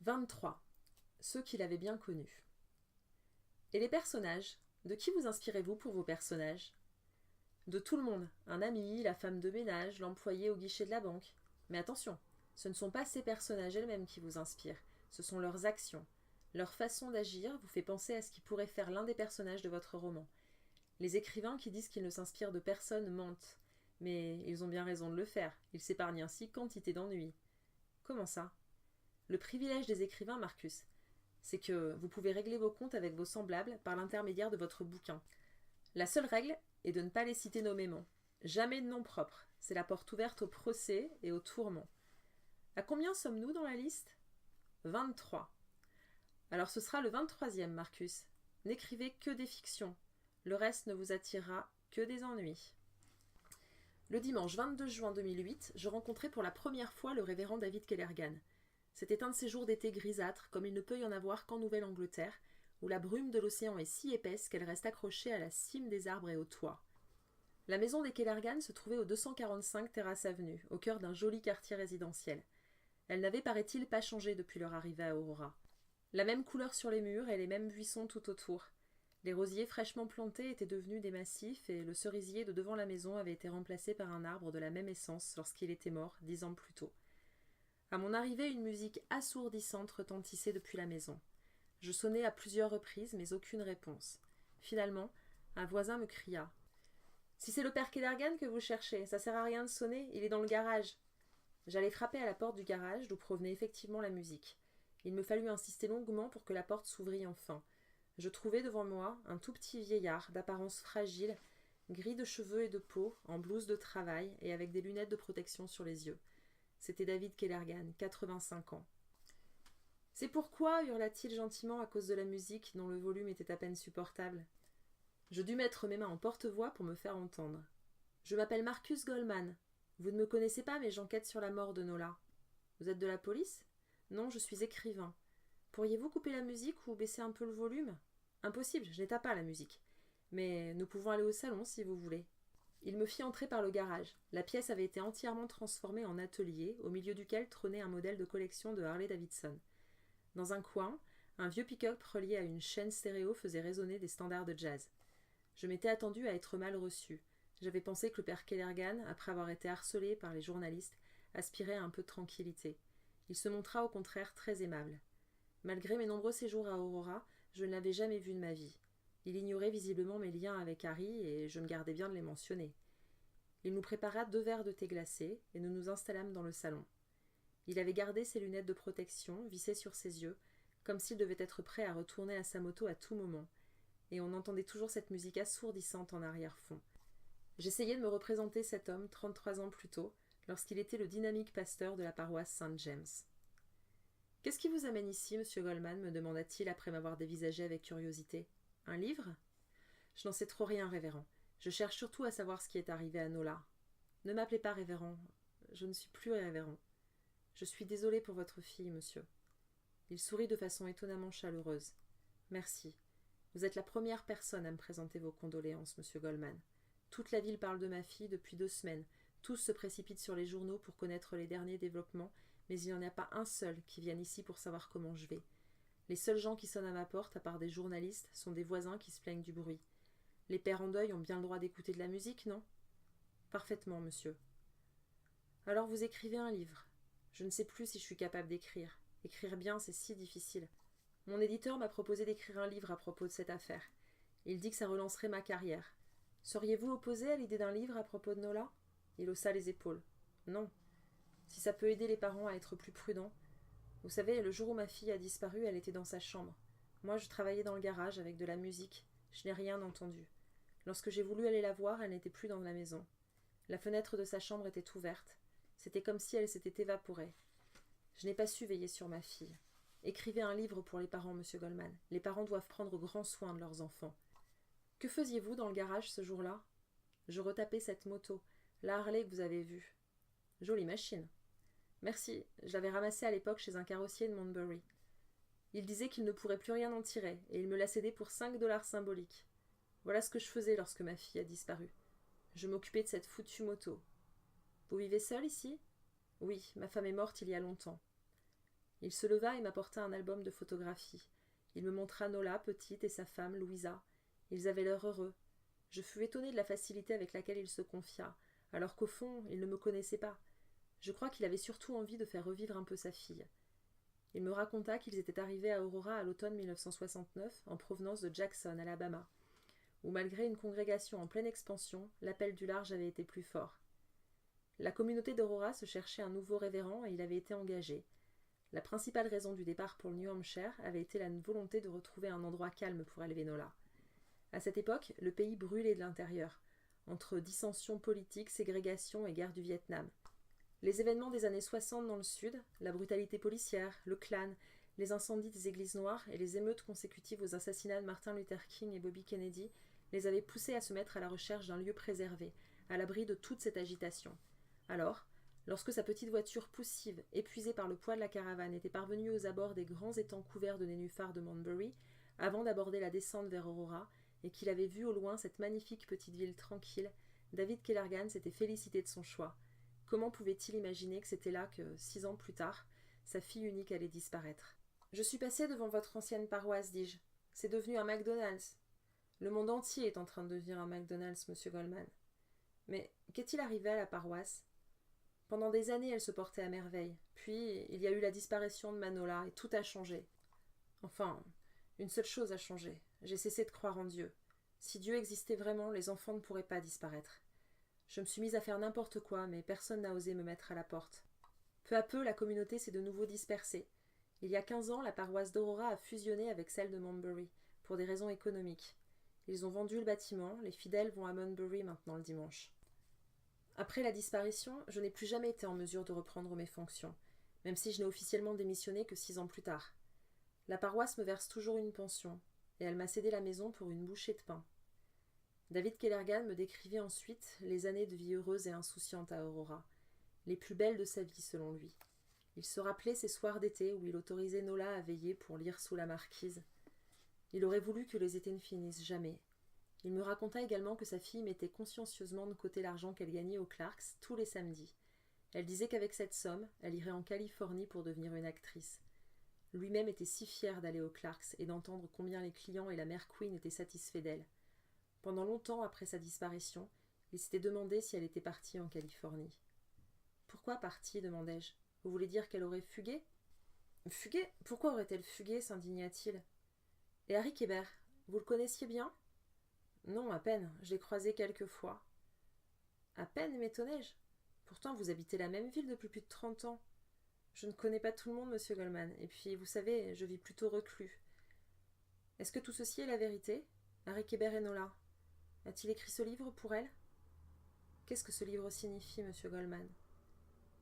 23. Ceux qu'il avait bien connus. Et les personnages? De qui vous inspirez-vous pour vos personnages? De tout le monde, un ami, la femme de ménage, l'employé au guichet de la banque. Mais attention, ce ne sont pas ces personnages elles-mêmes qui vous inspirent, ce sont leurs actions. Leur façon d'agir vous fait penser à ce qui pourrait faire l'un des personnages de votre roman. Les écrivains qui disent qu'ils ne s'inspirent de personne mentent. Mais ils ont bien raison de le faire, ils s'épargnent ainsi quantité d'ennuis. Comment ça? Le privilège des écrivains, Marcus, c'est que vous pouvez régler vos comptes avec vos semblables par l'intermédiaire de votre bouquin. La seule règle est de ne pas les citer nommément. Jamais de nom propre. C'est la porte ouverte au procès et au tourment. À combien sommes-nous dans la liste? 23. Alors ce sera le 23e, Marcus. N'écrivez que des fictions. Le reste ne vous attirera que des ennuis. Le dimanche 22 juin 2008, je rencontrai pour la première fois le révérend David Kellergan. C'était un de ces jours d'été grisâtres, comme il ne peut y en avoir qu'en Nouvelle-Angleterre, où la brume de l'océan est si épaisse qu'elle reste accrochée à la cime des arbres et au toit. La maison des Kellergan se trouvait au 245 Terrasse Avenue, au cœur d'un joli quartier résidentiel. Elle n'avait, paraît-il, pas changé depuis leur arrivée à Aurora. La même couleur sur les murs et les mêmes buissons tout autour. Les rosiers fraîchement plantés étaient devenus des massifs et le cerisier de devant la maison avait été remplacé par un arbre de la même essence lorsqu'il était mort 10 ans plus tôt. À mon arrivée, une musique assourdissante retentissait depuis la maison. Je sonnai à plusieurs reprises, mais aucune réponse. Finalement, un voisin me cria « Si c'est le père Kellergan que vous cherchez, ça sert à rien de sonner, il est dans le garage. » J'allai frapper à la porte du garage d'où provenait effectivement la musique. Il me fallut insister longuement pour que la porte s'ouvrît enfin. Je trouvai devant moi un tout petit vieillard d'apparence fragile, gris de cheveux et de peau, en blouse de travail et avec des lunettes de protection sur les yeux. C'était David Kellergan, 85 ans. « C'est pourquoi » hurla-t-il gentiment à cause de la musique dont le volume était à peine supportable. Je dus mettre mes mains en porte-voix pour me faire entendre. « Je m'appelle Marcus Goldman. Vous ne me connaissez pas, mais j'enquête sur la mort de Nola. »« Vous êtes de la police ?»« Non, je suis écrivain. Pourriez-vous couper la musique ou baisser un peu le volume ?»« Impossible, je n'éteins pas la musique. Mais nous pouvons aller au salon si vous voulez. » Il me fit entrer par le garage. La pièce avait été entièrement transformée en atelier, au milieu duquel trônait un modèle de collection de Harley-Davidson. Dans un coin, un vieux pick-up relié à une chaîne stéréo faisait résonner des standards de jazz. Je m'étais attendu à être mal reçu. J'avais pensé que le père Kellergan, après avoir été harcelé par les journalistes, aspirait à un peu de tranquillité. Il se montra au contraire très aimable. Malgré mes nombreux séjours à Aurora, je ne l'avais jamais vu de ma vie. Il ignorait visiblement mes liens avec Harry et je me gardais bien de les mentionner. Il nous prépara 2 verres de thé glacé et nous nous installâmes dans le salon. Il avait gardé ses lunettes de protection vissées sur ses yeux, comme s'il devait être prêt à retourner à sa moto à tout moment, et on entendait toujours cette musique assourdissante en arrière-fond. J'essayais de me représenter cet homme 33 ans plus tôt, lorsqu'il était le dynamique pasteur de la paroisse Saint-James. « Qu'est-ce qui vous amène ici, monsieur Goldman » me demanda-t-il après m'avoir dévisagé avec curiosité. « Un livre ?»« Je n'en sais trop rien, révérend. Je cherche surtout à savoir ce qui est arrivé à Nola. »« Ne m'appelez pas révérend. Je ne suis plus révérend. Je suis désolé pour votre fille, monsieur. » Il sourit de façon étonnamment chaleureuse. « Merci. Vous êtes la première personne à me présenter vos condoléances, monsieur Goldman. Toute la ville parle de ma fille depuis 2 semaines. Tous se précipitent sur les journaux pour connaître les derniers développements, mais il n'y en a pas un seul qui vienne ici pour savoir comment je vais. Les seuls gens qui sonnent à ma porte, à part des journalistes, sont des voisins qui se plaignent du bruit. Les pères en deuil ont bien le droit d'écouter de la musique, non ? Parfaitement, monsieur. Alors vous écrivez un livre. Je ne sais plus si je suis capable d'écrire. Écrire bien, c'est si difficile. Mon éditeur m'a proposé d'écrire un livre à propos de cette affaire. Il dit que ça relancerait ma carrière. Seriez-vous opposé à l'idée d'un livre à propos de Nola ? Il haussa les épaules. Non. Si ça peut aider les parents à être plus prudents. Vous savez, le jour où ma fille a disparu, elle était dans sa chambre. Moi, je travaillais dans le garage avec de la musique. Je n'ai rien entendu. Lorsque j'ai voulu aller la voir, elle n'était plus dans la maison. La fenêtre de sa chambre était ouverte. C'était comme si elle s'était évaporée. Je n'ai pas su veiller sur ma fille. Écrivez un livre pour les parents, monsieur Goldman. Les parents doivent prendre grand soin de leurs enfants. Que faisiez-vous dans le garage ce jour-là ? Je retapais cette moto, la Harley que vous avez vue. Jolie machine. Merci, je l'avais ramassée à l'époque chez un carrossier de Montbury. Il disait qu'il ne pourrait plus rien en tirer, et il me l'a cédé pour 5 $ symboliques. Voilà ce que je faisais lorsque ma fille a disparu. Je m'occupais de cette foutue moto. Vous vivez seul ici ? Oui, ma femme est morte il y a longtemps. Il se leva et m'apporta un album de photographies. Il me montra Nola, petite, et sa femme, Louisa. Ils avaient l'air heureux. Je fus étonnée de la facilité avec laquelle il se confia, alors qu'au fond, il ne me connaissait pas. Je crois qu'il avait surtout envie de faire revivre un peu sa fille. Il me raconta qu'ils étaient arrivés à Aurora à l'automne 1969, en provenance de Jackson, Alabama, où malgré une congrégation en pleine expansion, l'appel du large avait été plus fort. La communauté d'Aurora se cherchait un nouveau révérend et il avait été engagé. La principale raison du départ pour le New Hampshire avait été la volonté de retrouver un endroit calme pour élever Nola. À cette époque, le pays brûlait de l'intérieur, entre dissensions politiques, ségrégation et guerre du Vietnam. Les événements des années 60 dans le sud, la brutalité policière, le Klan, les incendies des églises noires et les émeutes consécutives aux assassinats de Martin Luther King et Bobby Kennedy les avaient poussés à se mettre à la recherche d'un lieu préservé, à l'abri de toute cette agitation. Alors, lorsque sa petite voiture poussive, épuisée par le poids de la caravane, était parvenue aux abords des grands étangs couverts de nénuphars de Manbury, avant d'aborder la descente vers Aurora, et qu'il avait vu au loin cette magnifique petite ville tranquille, David Kellergan s'était félicité de son choix. Comment pouvait-il imaginer que c'était là que, 6 ans plus tard, sa fille unique allait disparaître ? « Je suis passé devant votre ancienne paroisse, dis-je. C'est devenu un McDonald's. Le monde entier est en train de devenir un McDonald's, monsieur Goldman. Mais qu'est-il arrivé à la paroisse ? Pendant des années, elle se portait à merveille. Puis, il y a eu la disparition de Manola et tout a changé. Enfin, une seule chose a changé. J'ai cessé de croire en Dieu. Si Dieu existait vraiment, les enfants ne pourraient pas disparaître. Je me suis mise à faire n'importe quoi, mais personne n'a osé me mettre à la porte. Peu à peu, la communauté s'est de nouveau dispersée. Il y a 15 ans, la paroisse d'Aurora a fusionné avec celle de Manbury, pour des raisons économiques. Ils ont vendu le bâtiment, les fidèles vont à Manbury maintenant le dimanche. Après la disparition, je n'ai plus jamais été en mesure de reprendre mes fonctions, même si je n'ai officiellement démissionné que 6 ans plus tard. La paroisse me verse toujours une pension, et elle m'a cédé la maison pour une bouchée de pain. David Kellergan me décrivit ensuite les années de vie heureuse et insouciante à Aurora, les plus belles de sa vie selon lui. Il se rappelait ces soirs d'été où il autorisait Nola à veiller pour lire sous la marquise. Il aurait voulu que les étés ne finissent jamais. Il me raconta également que sa fille mettait consciencieusement de côté l'argent qu'elle gagnait aux Clarks tous les samedis. Elle disait qu'avec cette somme, elle irait en Californie pour devenir une actrice. Lui-même était si fier d'aller aux Clarks et d'entendre combien les clients et la mère Queen étaient satisfaits d'elle. Pendant longtemps après sa disparition, il s'était demandé si elle était partie en Californie. « Pourquoi partie ?» demandai-je. « Vous voulez dire qu'elle aurait fugué ?»« Fugué ? Pourquoi aurait-elle fugué ?» s'indigna-t-il. « Et Harry Kébert, vous le connaissiez bien ?»« Non, à peine. Je l'ai croisé quelques fois. »« À peine, m'étonnai-je. Pourtant, vous habitez la même ville depuis plus de 30 ans. »« Je ne connais pas tout le monde, monsieur Goldman. Et puis, vous savez, je vis plutôt reclus. »« Est-ce que tout ceci est la vérité ? Harry Kébert et Nola. A-t-il écrit ce livre pour elle ? Qu'est-ce que ce livre signifie, monsieur Goldman ?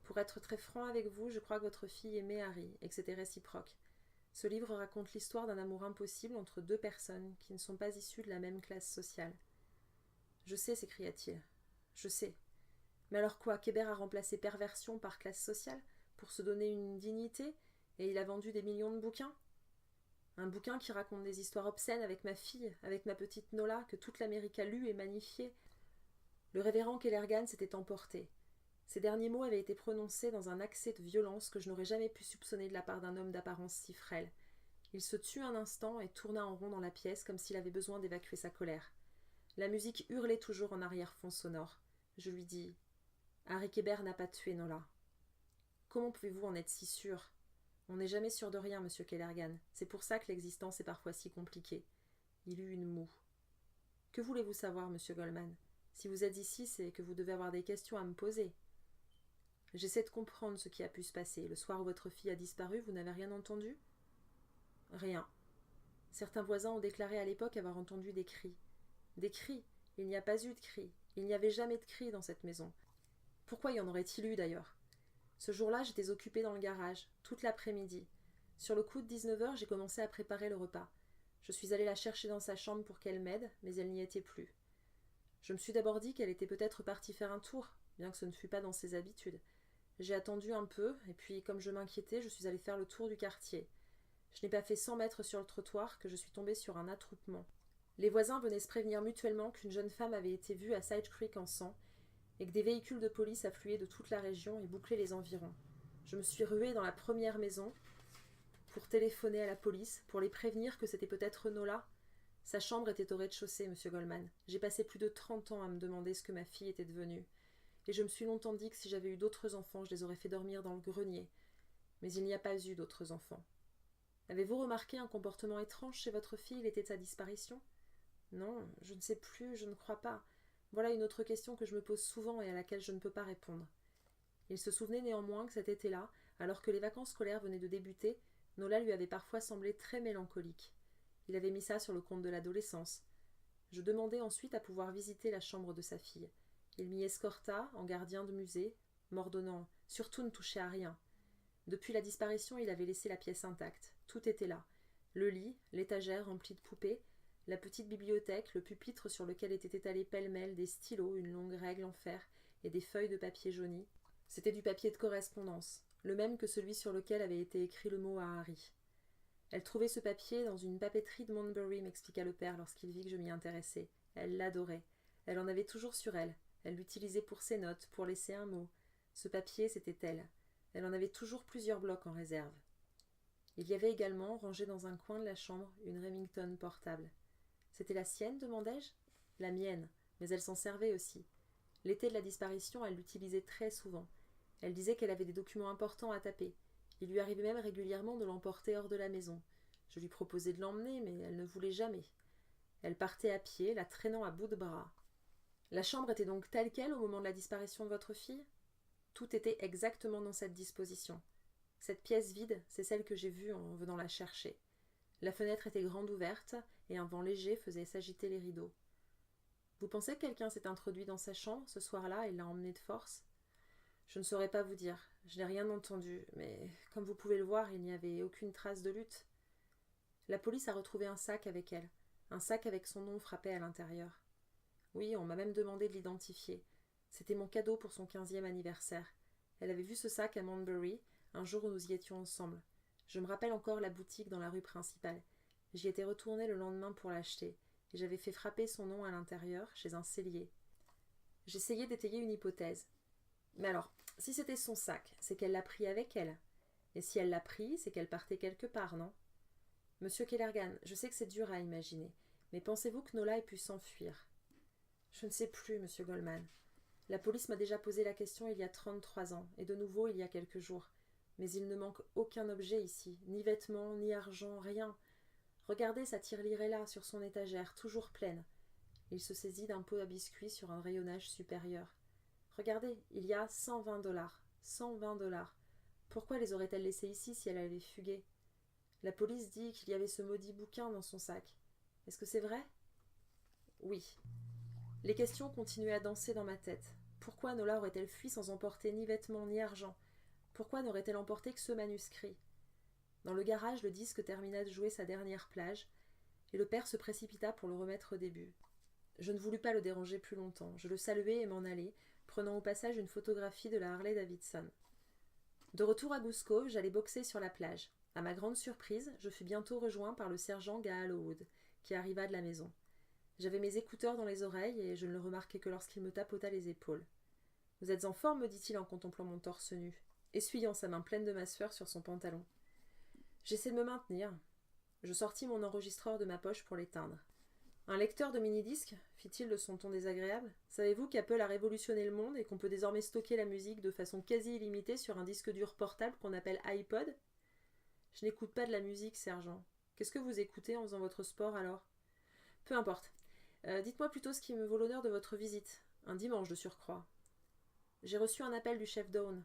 Pour être très franc avec vous, je crois que votre fille aimait Harry et que c'était réciproque. Ce livre raconte l'histoire d'un amour impossible entre deux personnes qui ne sont pas issues de la même classe sociale. Je sais, s'écria-t-il. Je sais. Mais alors quoi, Kébert a remplacé perversion par classe sociale pour se donner une dignité et il a vendu des millions de bouquins ? Un bouquin qui raconte des histoires obscènes avec ma fille, avec ma petite Nola, que toute l'Amérique a lu et magnifié. Le révérend Kellergan s'était emporté. Ces derniers mots avaient été prononcés dans un accès de violence que je n'aurais jamais pu soupçonner de la part d'un homme d'apparence si frêle. Il se tut un instant et tourna en rond dans la pièce comme s'il avait besoin d'évacuer sa colère. La musique hurlait toujours en arrière-fond sonore. Je lui dis « Harry Kébert n'a pas tué Nola. »« Comment pouvez-vous en être si sûr ? On n'est jamais sûr de rien, monsieur Kellergan. C'est pour ça que l'existence est parfois si compliquée. » Il eut une moue. « Que voulez-vous savoir, monsieur Goldman ? Si vous êtes ici, c'est que vous devez avoir des questions à me poser. » J'essaie de comprendre ce qui a pu se passer. Le soir où votre fille a disparu, vous n'avez rien entendu ? Rien. Certains voisins ont déclaré à l'époque avoir entendu des cris. Des cris ? Il n'y a pas eu de cris. Il n'y avait jamais de cris dans cette maison. Pourquoi y en aurait-il eu d'ailleurs ? Ce jour-là, j'étais occupée dans le garage, toute l'après-midi. Sur le coup de 19h, j'ai commencé à préparer le repas. Je suis allée la chercher dans sa chambre pour qu'elle m'aide, mais elle n'y était plus. Je me suis d'abord dit qu'elle était peut-être partie faire un tour, bien que ce ne fût pas dans ses habitudes. J'ai attendu un peu, et puis, comme je m'inquiétais, je suis allée faire le tour du quartier. Je n'ai pas fait 100 mètres sur le trottoir que je suis tombée sur un attroupement. Les voisins venaient se prévenir mutuellement qu'une jeune femme avait été vue à Side Creek en sang, et que des véhicules de police affluaient de toute la région et bouclaient les environs. Je me suis ruée dans la première maison, pour téléphoner à la police, pour les prévenir que c'était peut-être Nola. Sa chambre était au rez-de-chaussée, monsieur Goldman. J'ai passé plus de 30 ans à me demander ce que ma fille était devenue. Et je me suis longtemps dit que si j'avais eu d'autres enfants, je les aurais fait dormir dans le grenier. Mais il n'y a pas eu d'autres enfants. Avez-vous remarqué un comportement étrange chez votre fille l'été de sa disparition ? Non, je ne sais plus, je ne crois pas. Voilà une autre question que je me pose souvent et à laquelle je ne peux pas répondre. Il se souvenait néanmoins que cet été-là, alors que les vacances scolaires venaient de débuter, Nola lui avait parfois semblé très mélancolique. Il avait mis ça sur le compte de l'adolescence. Je demandai ensuite à pouvoir visiter la chambre de sa fille. Il m'y escorta, en gardien de musée, m'ordonnant « Surtout ne touchez à rien ». Depuis la disparition, il avait laissé la pièce intacte. Tout était là. Le lit, l'étagère remplie de poupées, la petite bibliothèque, le pupitre sur lequel étaient étalés pêle-mêle des stylos, une longue règle en fer et des feuilles de papier jauni. C'était du papier de correspondance, le même que celui sur lequel avait été écrit le mot à Harry. Elle trouvait ce papier dans une papeterie de Montbury, m'expliqua le père lorsqu'il vit que je m'y intéressais. Elle l'adorait. Elle en avait toujours sur elle. Elle l'utilisait pour ses notes, pour laisser un mot. Ce papier, c'était elle. Elle en avait toujours plusieurs blocs en réserve. Il y avait également, rangée dans un coin de la chambre, une Remington portable. C'était la sienne, demandai-je ? La mienne, mais elle s'en servait aussi. L'été de la disparition, elle l'utilisait très souvent. Elle disait qu'elle avait des documents importants à taper. Il lui arrivait même régulièrement de l'emporter hors de la maison. Je lui proposais de l'emmener, mais elle ne voulait jamais. Elle partait à pied, la traînant à bout de bras. La chambre était donc telle quelle au moment de la disparition de votre fille ? Tout était exactement dans cette disposition. Cette pièce vide, c'est celle que j'ai vue en venant la chercher. La fenêtre était grande ouverte, et un vent léger faisait s'agiter les rideaux. Vous pensez que quelqu'un s'est introduit dans sa chambre ce soir-là et l'a emmenée de force ? Je ne saurais pas vous dire. Je n'ai rien entendu, mais comme vous pouvez le voir, il n'y avait aucune trace de lutte. La police a retrouvé un sac avec elle, un sac avec son nom frappé à l'intérieur. Oui, on m'a même demandé de l'identifier. C'était mon cadeau pour son 15e anniversaire. Elle avait vu ce sac à Montbury, un jour où nous y étions ensemble. Je me rappelle encore la boutique dans la rue principale. J'y étais retournée le lendemain pour l'acheter, et j'avais fait frapper son nom à l'intérieur, chez un sellier. J'essayais d'étayer une hypothèse. Mais alors, si c'était son sac, c'est qu'elle l'a pris avec elle. Et si elle l'a pris, c'est qu'elle partait quelque part, non ? Monsieur Kellergan, je sais que c'est dur à imaginer, mais pensez-vous que Nola ait pu s'enfuir ? Je ne sais plus, monsieur Goldman. La police m'a déjà posé la question il y a 33 ans, et de nouveau il y a quelques jours. Mais il ne manque aucun objet ici, ni vêtements, ni argent, rien. Regardez sa tirelire est là, sur son étagère, toujours pleine. Il se saisit d'un pot à biscuits sur un rayonnage supérieur. Regardez, il y a 120 $. 120 $. Pourquoi les aurait-elle laissés ici si elle avait fugué ? La police dit qu'il y avait ce maudit bouquin dans son sac. Est-ce que c'est vrai ? Oui. Les questions continuaient à danser dans ma tête. Pourquoi Nola aurait-elle fui sans emporter ni vêtements ni argent ? Pourquoi n'aurait-elle emporté que ce manuscrit ? Dans le garage, le disque termina de jouer sa dernière plage, et le père se précipita pour le remettre au début. Je ne voulus pas le déranger plus longtemps. Je le saluai et m'en allai, prenant au passage une photographie de la Harley-Davidson. De retour à Goose Cove, j'allais boxer sur la plage. À ma grande surprise, je fus bientôt rejoint par le sergent Gallowwood, qui arriva de la maison. J'avais mes écouteurs dans les oreilles et je ne le remarquai que lorsqu'il me tapota les épaules. « Vous êtes en forme » me dit-il en contemplant mon torse nu, essuyant sa main pleine de ma sueur sur son pantalon. J'essaie de me maintenir. Je sortis mon enregistreur de ma poche pour l'éteindre. « Un lecteur de mini-disques » fit-il de son ton désagréable. « Savez-vous qu'Apple a révolutionné le monde et qu'on peut désormais stocker la musique de façon quasi illimitée sur un disque dur portable qu'on appelle iPod ?»« Je n'écoute pas de la musique, sergent. Qu'est-ce que vous écoutez en faisant votre sport alors ?»« Peu importe. Dites-moi plutôt ce qui me vaut l'honneur de votre visite. Un dimanche de surcroît. » J'ai reçu un appel du chef Dawn.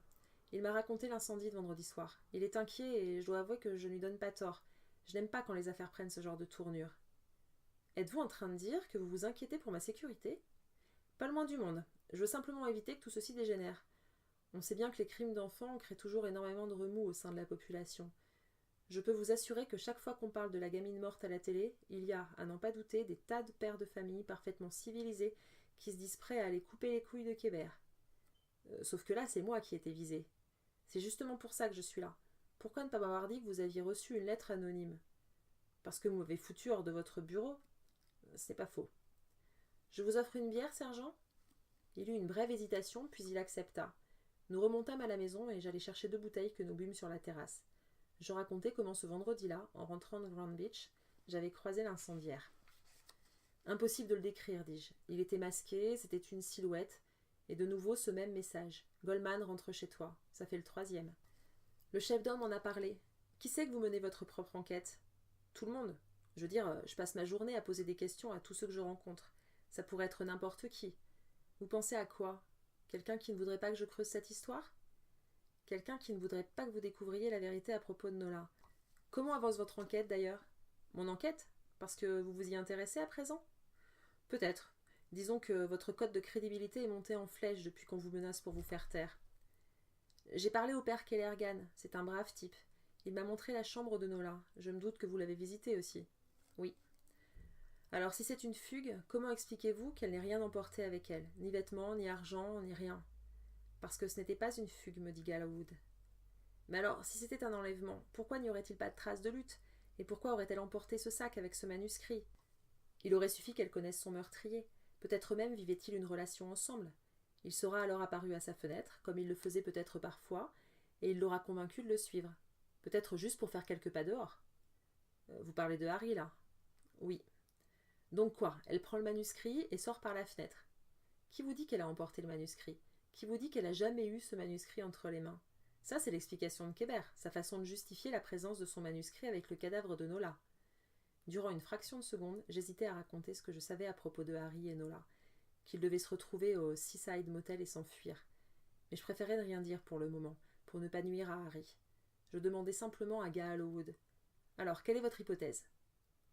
Il m'a raconté l'incendie de vendredi soir. Il est inquiet et je dois avouer que je ne lui donne pas tort. Je n'aime pas quand les affaires prennent ce genre de tournure. Êtes-vous en train de dire que vous vous inquiétez pour ma sécurité ? Pas le moins du monde. Je veux simplement éviter que tout ceci dégénère. On sait bien que les crimes d'enfants créent toujours énormément de remous au sein de la population. Je peux vous assurer que chaque fois qu'on parle de la gamine morte à la télé, il y a, à n'en pas douter, des tas de pères de famille parfaitement civilisés qui se disent prêts à aller couper les couilles de Kébert. Sauf que là, c'est moi qui étais visée. C'est justement pour ça que je suis là. Pourquoi ne pas m'avoir dit que vous aviez reçu une lettre anonyme ? Parce que vous m'avez foutu hors de votre bureau ? C'est pas faux. Je vous offre une bière, sergent ? Il eut une brève hésitation, puis il accepta. Nous remontâmes à la maison et j'allai chercher 2 bouteilles que nous bûmes sur la terrasse. Je racontai comment ce vendredi-là, en rentrant de Grand Beach, j'avais croisé l'incendiaire. Impossible de le décrire, dis-je. Il était masqué, c'était une silhouette, et de nouveau ce même message. Goldman rentre chez toi. Ça fait le 3e. Le chef d'homme en a parlé. Qui sait que vous menez votre propre enquête? Tout le monde. Je veux dire, je passe ma journée à poser des questions à tous ceux que je rencontre. Ça pourrait être n'importe qui. Vous pensez à quoi? Quelqu'un qui ne voudrait pas que je creuse cette histoire? Quelqu'un qui ne voudrait pas que vous découvriez la vérité à propos de Nola. Comment avance votre enquête d'ailleurs? Mon enquête? Parce que vous vous y intéressez à présent? Peut-être. Disons que votre code de crédibilité est monté en flèche depuis qu'on vous menace pour vous faire taire. J'ai parlé au père Kellergan, c'est un brave type. Il m'a montré la chambre de Nola. Je me doute que vous l'avez visitée aussi. Oui. Alors si c'est une fugue, comment expliquez-vous qu'elle n'ait rien emporté avec elle? Ni vêtements, ni argent, ni rien. Parce que ce n'était pas une fugue, me dit Gallowwood. Mais alors, si c'était un enlèvement, pourquoi n'y aurait-il pas de traces de lutte? Et pourquoi aurait-elle emporté ce sac avec ce manuscrit? Il aurait suffi qu'elle connaisse son meurtrier. Peut-être même vivaient-ils une relation ensemble. Il sera alors apparu à sa fenêtre, comme il le faisait peut-être parfois, et il l'aura convaincu de le suivre. Peut-être juste pour faire quelques pas dehors. Vous parlez de Harry, là? Oui. Donc quoi? Elle prend le manuscrit et sort par la fenêtre. Qui vous dit qu'elle a emporté le manuscrit? Qui vous dit qu'elle a jamais eu ce manuscrit entre les mains? Ça, c'est l'explication de Kébert, sa façon de justifier la présence de son manuscrit avec le cadavre de Nola. Durant une fraction de seconde, j'hésitais à raconter ce que je savais à propos de Harry et Nola, qu'ils devaient se retrouver au Seaside Motel et s'enfuir. Mais je préférais ne rien dire pour le moment, pour ne pas nuire à Harry. Je demandais simplement à Gallowwood. Alors, quelle est votre hypothèse?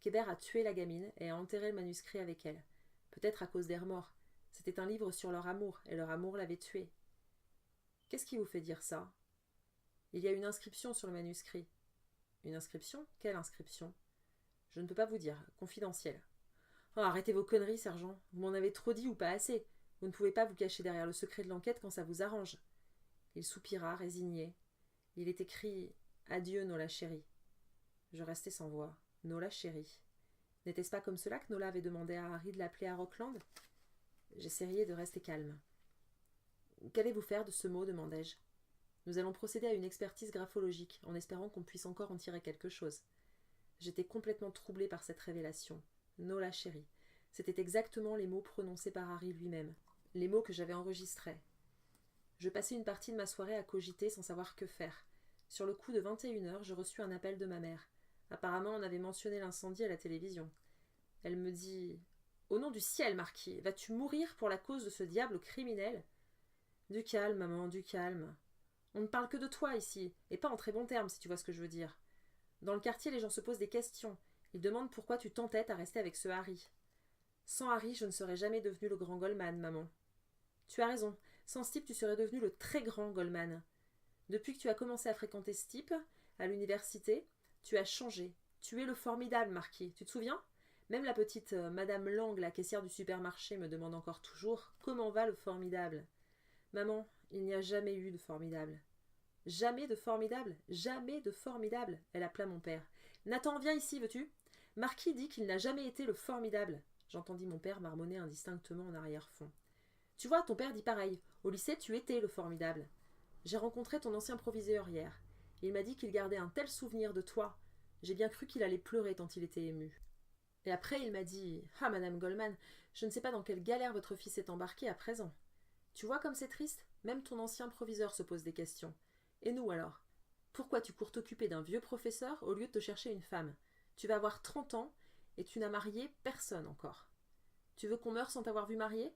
Kébert a tué la gamine et a enterré le manuscrit avec elle. Peut-être à cause des remords. C'était un livre sur leur amour, et leur amour l'avait tué. Qu'est-ce qui vous fait dire ça? Il y a une inscription sur le manuscrit. Une inscription? Quelle inscription? Je ne peux pas vous dire, confidentiel. Oh, arrêtez vos conneries, sergent. Vous m'en avez trop dit ou pas assez. Vous ne pouvez pas vous cacher derrière le secret de l'enquête quand ça vous arrange. Il soupira, résigné. Il est écrit « Adieu, Nola chérie ». Je restai sans voix. Nola chérie. N'était-ce pas comme cela que Nola avait demandé à Harry de l'appeler à Rockland? J'essayai de rester calme. Qu'allez-vous faire de ce mot? Demandai-je. Nous allons procéder à une expertise graphologique, en espérant qu'on puisse encore en tirer quelque chose. J'étais complètement troublée par cette révélation. Nola chérie. C'étaient exactement les mots prononcés par Harry lui-même, les mots que j'avais enregistrés. Je passai une partie de ma soirée à cogiter sans savoir que faire. Sur le coup de 21h, je reçus un appel de ma mère. Apparemment, on avait mentionné l'incendie à la télévision. Elle me dit « Au nom du ciel, Marquis, vas-tu mourir pour la cause de ce diable criminel ?» Du calme, maman, du calme. On ne parle que de toi ici, et pas en très bons termes, si tu vois ce que je veux dire. Dans le quartier, les gens se posent des questions. Ils demandent pourquoi tu t'entêtes à rester avec ce Harry. Sans Harry, je ne serais jamais devenu le grand Goldman, maman. Tu as raison. Sans ce type, tu serais devenu le très grand Goldman. Depuis que tu as commencé à fréquenter ce type, à l'université, tu as changé. Tu es le formidable, Marquis. Tu te souviens? Même la petite Madame Lang, la caissière du supermarché, me demande encore toujours « Comment va le formidable ?» Maman, il n'y a jamais eu de formidable. Jamais de formidable? Jamais de formidable? Elle appela mon père. Nathan, viens ici, veux-tu? Marquis dit qu'il n'a jamais été le formidable. J'entendis mon père marmonner indistinctement en arrière-fond. Tu vois, ton père dit pareil. Au lycée, tu étais le formidable. J'ai rencontré ton ancien proviseur hier. Il m'a dit qu'il gardait un tel souvenir de toi. J'ai bien cru qu'il allait pleurer tant il était ému. Et après, il m'a dit « Ah, Madame Goldman, je ne sais pas dans quelle galère votre fils est embarqué à présent. Tu vois comme c'est triste? Même ton ancien proviseur se pose des questions. Et nous alors? Pourquoi tu cours t'occuper d'un vieux professeur au lieu de te chercher une femme? Tu vas avoir 30 ans et tu n'as marié personne encore. Tu veux qu'on meure sans t'avoir vu marier?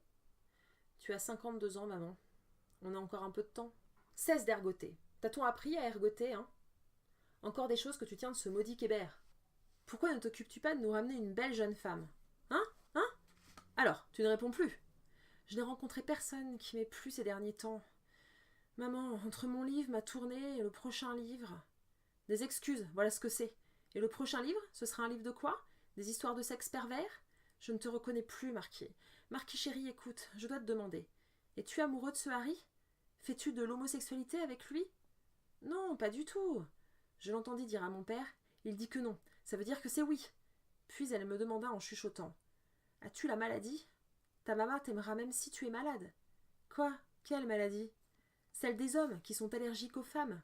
Tu as 52 ans, maman. On a encore un peu de temps. Cesse d'ergoter. T'a-t-on appris à ergoter, hein? Encore des choses que tu tiens de ce maudit Kébert. Pourquoi ne t'occupes-tu pas de nous ramener une belle jeune femme? Hein? Hein? Alors, tu ne réponds plus. Je n'ai rencontré personne qui m'ait plu ces derniers temps. Maman, entre mon livre, ma tournée et le prochain livre... Des excuses, voilà ce que c'est. Et le prochain livre, ce sera un livre de quoi? Des histoires de sexe pervers? Je ne te reconnais plus, Marquis. Marquis chéri, écoute, je dois te demander. Es-tu amoureux de ce Harry? Fais-tu de l'homosexualité avec lui? Non, pas du tout. Je l'entendis dire à mon père. Il dit que non. Ça veut dire que c'est oui. Puis elle me demanda en chuchotant. As-tu la maladie? Ta maman t'aimera même si tu es malade. Quoi? Quelle maladie? Celle des hommes qui sont allergiques aux femmes.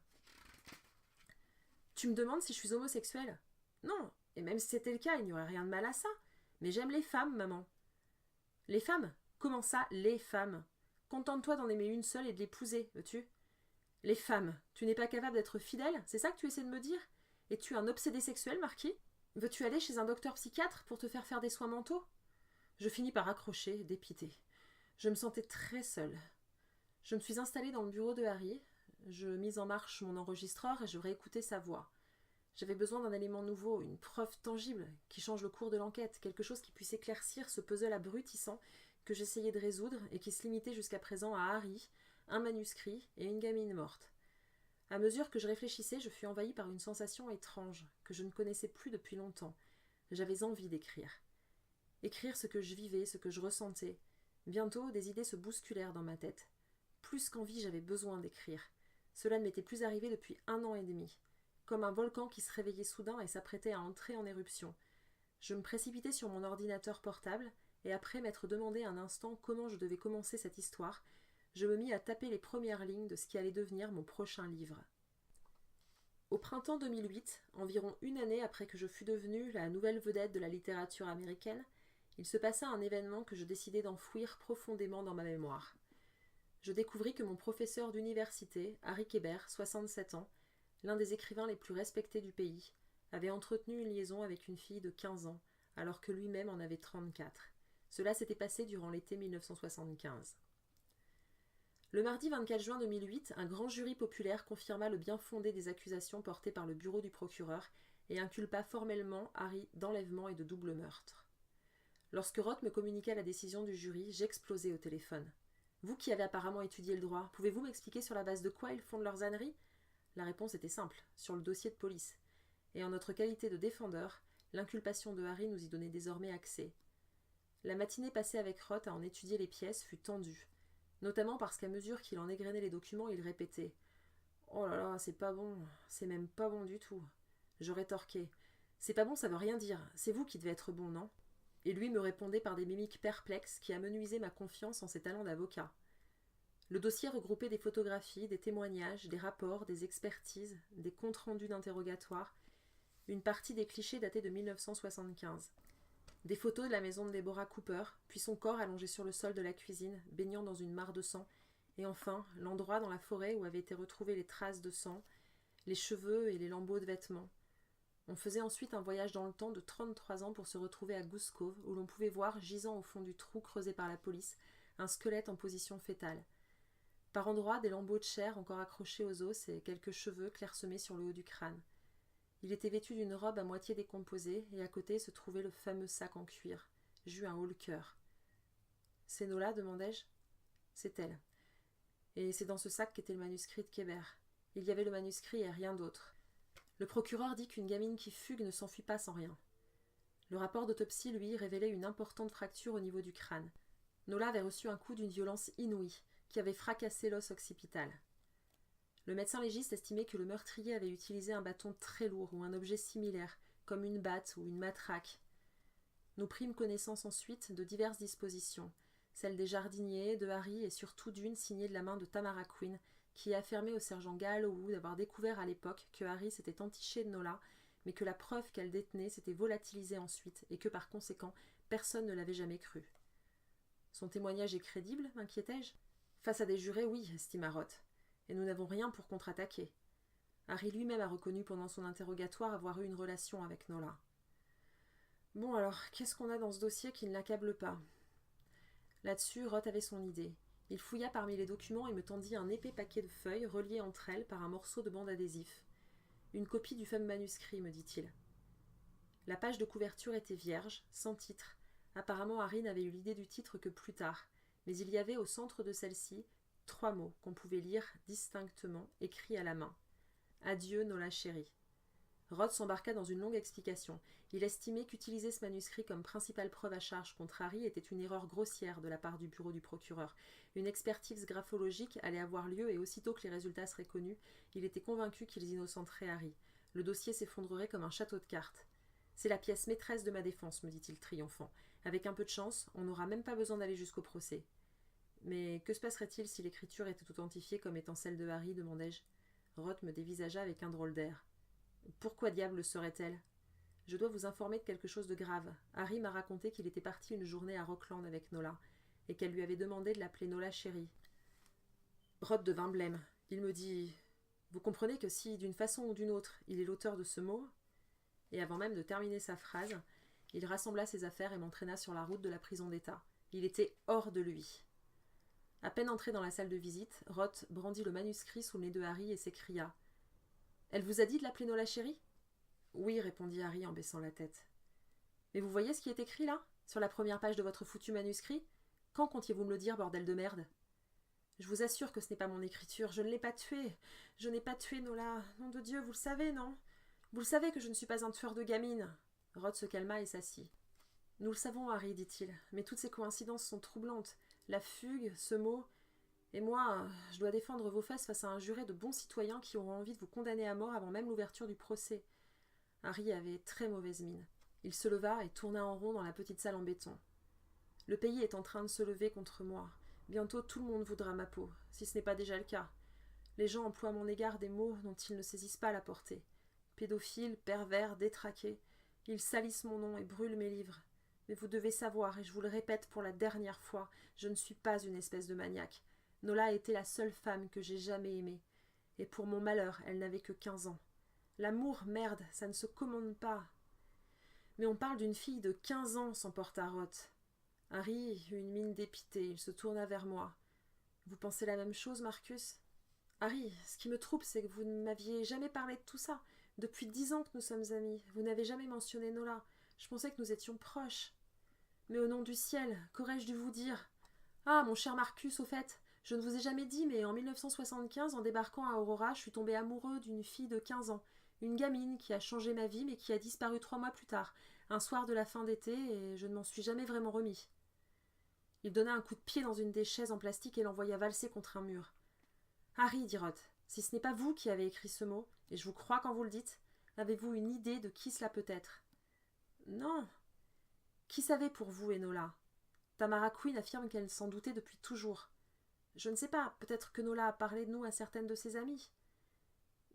tu me demandes si je suis homosexuelle? Non, et même si c'était le cas, il n'y aurait rien de mal à ça. Mais j'aime les femmes, maman. Les femmes? Comment ça, les femmes? Contente-toi d'en aimer une seule et de l'épouser, veux-tu? Les femmes, tu n'es pas capable d'être fidèle? C'est ça que tu essaies de me dire? Es-tu un obsédé sexuel, Marquis? Veux-tu aller chez un docteur psychiatre pour te faire des soins mentaux? Je finis par accrocher, dépité. Je me sentais très seule. Je me suis installée dans le bureau de Harry. Je mis en marche mon enregistreur et je réécoutais sa voix. J'avais besoin d'un élément nouveau, une preuve tangible qui change le cours de l'enquête, quelque chose qui puisse éclaircir ce puzzle abrutissant que j'essayais de résoudre et qui se limitait jusqu'à présent à Harry, un manuscrit et une gamine morte. À mesure que je réfléchissais, je fus envahie par une sensation étrange que je ne connaissais plus depuis longtemps. J'avais envie d'écrire. Écrire ce que je vivais, ce que je ressentais. Bientôt, des idées se bousculèrent dans ma tête. Plus qu'envie, j'avais besoin d'écrire. Cela ne m'était plus arrivé depuis 1 an et demi. Comme un volcan qui se réveillait soudain et s'apprêtait à entrer en éruption. Je me précipitai sur mon ordinateur portable, et après m'être demandé un instant comment je devais commencer cette histoire, je me mis à taper les premières lignes de ce qui allait devenir mon prochain livre. Au printemps 2008, environ 1 année après que je fus devenue la nouvelle vedette de la littérature américaine, il se passa un événement que je décidai d'enfouir profondément dans ma mémoire. Je découvris que mon professeur d'université, Harry Kéber, 67 ans, l'un des écrivains les plus respectés du pays, avait entretenu une liaison avec une fille de 15 ans, alors que lui-même en avait 34. Cela s'était passé durant l'été 1975. Le mardi 24 juin 2008, un grand jury populaire confirma le bien-fondé des accusations portées par le bureau du procureur et inculpa formellement Harry d'enlèvement et de double meurtre. Lorsque Roth me communiqua la décision du jury, j'explosai au téléphone. « Vous qui avez apparemment étudié le droit, pouvez-vous m'expliquer sur la base de quoi ils fondent leurs âneries ?» La réponse était simple, sur le dossier de police. Et en notre qualité de défendeur, l'inculpation de Harry nous y donnait désormais accès. La matinée passée avec Roth à en étudier les pièces fut tendue, notamment parce qu'à mesure qu'il en égrenait les documents, il répétait « Oh là là, c'est pas bon, c'est même pas bon du tout. » Je rétorquais « C'est pas bon, ça veut rien dire, c'est vous qui devez être bon, non ?» Et lui me répondait par des mimiques perplexes qui amenuisaient ma confiance en ses talents d'avocat. Le dossier regroupait des photographies, des témoignages, des rapports, des expertises, des comptes rendus d'interrogatoire, une partie des clichés datés de 1975. Des photos de la maison de Deborah Cooper, puis son corps allongé sur le sol de la cuisine, baignant dans une mare de sang, et enfin l'endroit dans la forêt où avaient été retrouvées les traces de sang, les cheveux et les lambeaux de vêtements. On faisait ensuite un voyage dans le temps de 33 ans pour se retrouver à Goose Cove, où l'on pouvait voir, gisant au fond du trou creusé par la police, un squelette en position fétale. Par endroits, des lambeaux de chair encore accrochés aux os et quelques cheveux clairsemés sur le haut du crâne. Il était vêtu d'une robe à moitié décomposée, et à côté se trouvait le fameux sac en cuir, j'eus un haut-le-cœur. « C'est Nola ?» demandai-je. « C'est elle. Et c'est dans ce sac qu'était le manuscrit de Kéber. Il y avait le manuscrit et rien d'autre. Le procureur dit qu'une gamine qui fugue ne s'enfuit pas sans rien. Le rapport d'autopsie, lui, révélait une importante fracture au niveau du crâne. Nola avait reçu un coup d'une violence inouïe, qui avait fracassé l'os occipital. Le médecin légiste estimait que le meurtrier avait utilisé un bâton très lourd ou un objet similaire, comme une batte ou une matraque. Nous prîmes connaissance ensuite de diverses dispositions, celles des jardiniers, de Harry et surtout d'une signée de la main de Tamara Quinn, qui affirmait au sergent Galloway d'avoir découvert à l'époque que Harry s'était entiché de Nola, mais que la preuve qu'elle détenait s'était volatilisée ensuite et que par conséquent personne ne l'avait jamais cru. Son témoignage est crédible, m'inquiétai-je. Face à des jurés, oui, estima Roth. Et nous n'avons rien pour contre-attaquer. Harry lui-même a reconnu pendant son interrogatoire avoir eu une relation avec Nola. Bon alors, qu'est-ce qu'on a dans ce dossier qui ne l'accable pas? Là-dessus, Roth avait son idée. Il fouilla parmi les documents et me tendit un épais paquet de feuilles reliées entre elles par un morceau de bande adhésif. Une copie du fameux manuscrit, me dit-il. La page de couverture était vierge, sans titre. Apparemment, Harry n'avait eu l'idée du titre que plus tard, mais il y avait au centre de celle-ci 3 mots qu'on pouvait lire distinctement, écrits à la main. « Adieu, Nola chérie ». Roth s'embarqua dans une longue explication. Il estimait qu'utiliser ce manuscrit comme principale preuve à charge contre Harry était une erreur grossière de la part du bureau du procureur. Une expertise graphologique allait avoir lieu et aussitôt que les résultats seraient connus, il était convaincu qu'ils innocenteraient Harry. Le dossier s'effondrerait comme un château de cartes. « C'est la pièce maîtresse de ma défense, me dit-il triomphant. Avec un peu de chance, on n'aura même pas besoin d'aller jusqu'au procès. Mais que se passerait-il si l'écriture était authentifiée comme étant celle de Harry, demandai-je. Roth me dévisagea avec un drôle d'air. Pourquoi diable le serait-elle ? Je dois vous informer de quelque chose de grave. Harry m'a raconté qu'il était parti une journée à Rockland avec Nola, et qu'elle lui avait demandé de l'appeler Nola chérie. Rod devint blême. Il me dit « Vous comprenez que si, d'une façon ou d'une autre, il est l'auteur de ce mot ?» Et avant même de terminer sa phrase, il rassembla ses affaires et m'entraîna sur la route de la prison d'État. Il était hors de lui. À peine entré dans la salle de visite, Roth brandit le manuscrit sous le nez de Harry et s'écria « Elle vous a dit de l'appeler Nola chérie ?» « Oui, répondit Harry en baissant la tête. « Mais vous voyez ce qui est écrit là, sur la première page de votre foutu manuscrit ? Quand comptiez-vous me le dire, bordel de merde ?» « Je vous assure que ce n'est pas mon écriture, je ne l'ai pas tuée. Je n'ai pas tué Nola. Nom de Dieu, vous le savez, non ? Vous le savez que je ne suis pas un tueur de gamines. » Rod se calma et s'assit. « Nous le savons, Harry, dit-il, mais toutes ces coïncidences sont troublantes. La fugue, ce mot... Et moi, je dois défendre vos fesses face à un juré de bons citoyens qui auront envie de vous condamner à mort avant même l'ouverture du procès. » Harry avait très mauvaise mine. Il se leva et tourna en rond dans la petite salle en béton. « Le pays est en train de se lever contre moi. Bientôt tout le monde voudra ma peau, si ce n'est pas déjà le cas. Les gens emploient à mon égard des mots dont ils ne saisissent pas la portée. Pédophile, pervers, détraqué. Ils salissent mon nom et brûlent mes livres. Mais vous devez savoir, et je vous le répète pour la dernière fois, je ne suis pas une espèce de maniaque. Nola a été la seule femme que j'ai jamais aimée. Et pour mon malheur, elle n'avait que 15 ans. L'amour, merde, ça ne se commande pas. » « Mais on parle d'une fille de 15 ans, s'emporta Roth. Harry eut une mine dépitée, il se tourna vers moi. « Vous pensez la même chose, Marcus ?»« Harry, ce qui me trouble, c'est que vous ne m'aviez jamais parlé de tout ça. Depuis 10 ans que nous sommes amis, vous n'avez jamais mentionné Nola. Je pensais que nous étions proches. Mais au nom du ciel, qu'aurais-je dû vous dire ? Ah, mon cher Marcus, au fait, je ne vous ai jamais dit, mais en 1975, en débarquant à Aurora, je suis tombé amoureux d'une fille de 15 ans. Une gamine qui a changé ma vie, mais qui a disparu 3 mois plus tard, un soir de la fin d'été, et je ne m'en suis jamais vraiment remis. » Il donna un coup de pied dans une des chaises en plastique et l'envoya valser contre un mur. « Harry, dit Roth, si ce n'est pas vous qui avez écrit ce mot, et je vous crois quand vous le dites, avez-vous une idée de qui cela peut être ? » ?»« Non. » »« Qui savait pour vous, Enola ? Tamara Quinn affirme qu'elle s'en doutait depuis toujours. Je ne sais pas, peut-être que Nola a parlé de nous à certaines de ses amies. »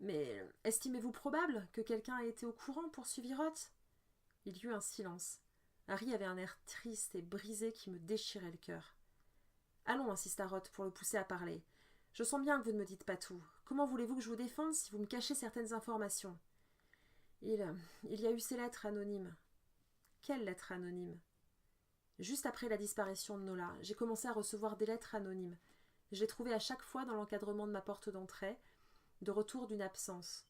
« Mais estimez-vous probable que quelqu'un ait été au courant, poursuivit Roth ? » Il y eut un silence. Harry avait un air triste et brisé qui me déchirait le cœur. « Allons, insista Roth pour le pousser à parler. Je sens bien que vous ne me dites pas tout. Comment voulez-vous que je vous défende si vous me cachez certaines informations ? Il y a eu ces lettres anonymes. » »« Quelles lettres anonymes ? » ?»« Juste après la disparition de Nola, j'ai commencé à recevoir des lettres anonymes. Je les trouvais à chaque fois dans l'encadrement de ma porte d'entrée, de retour d'une absence.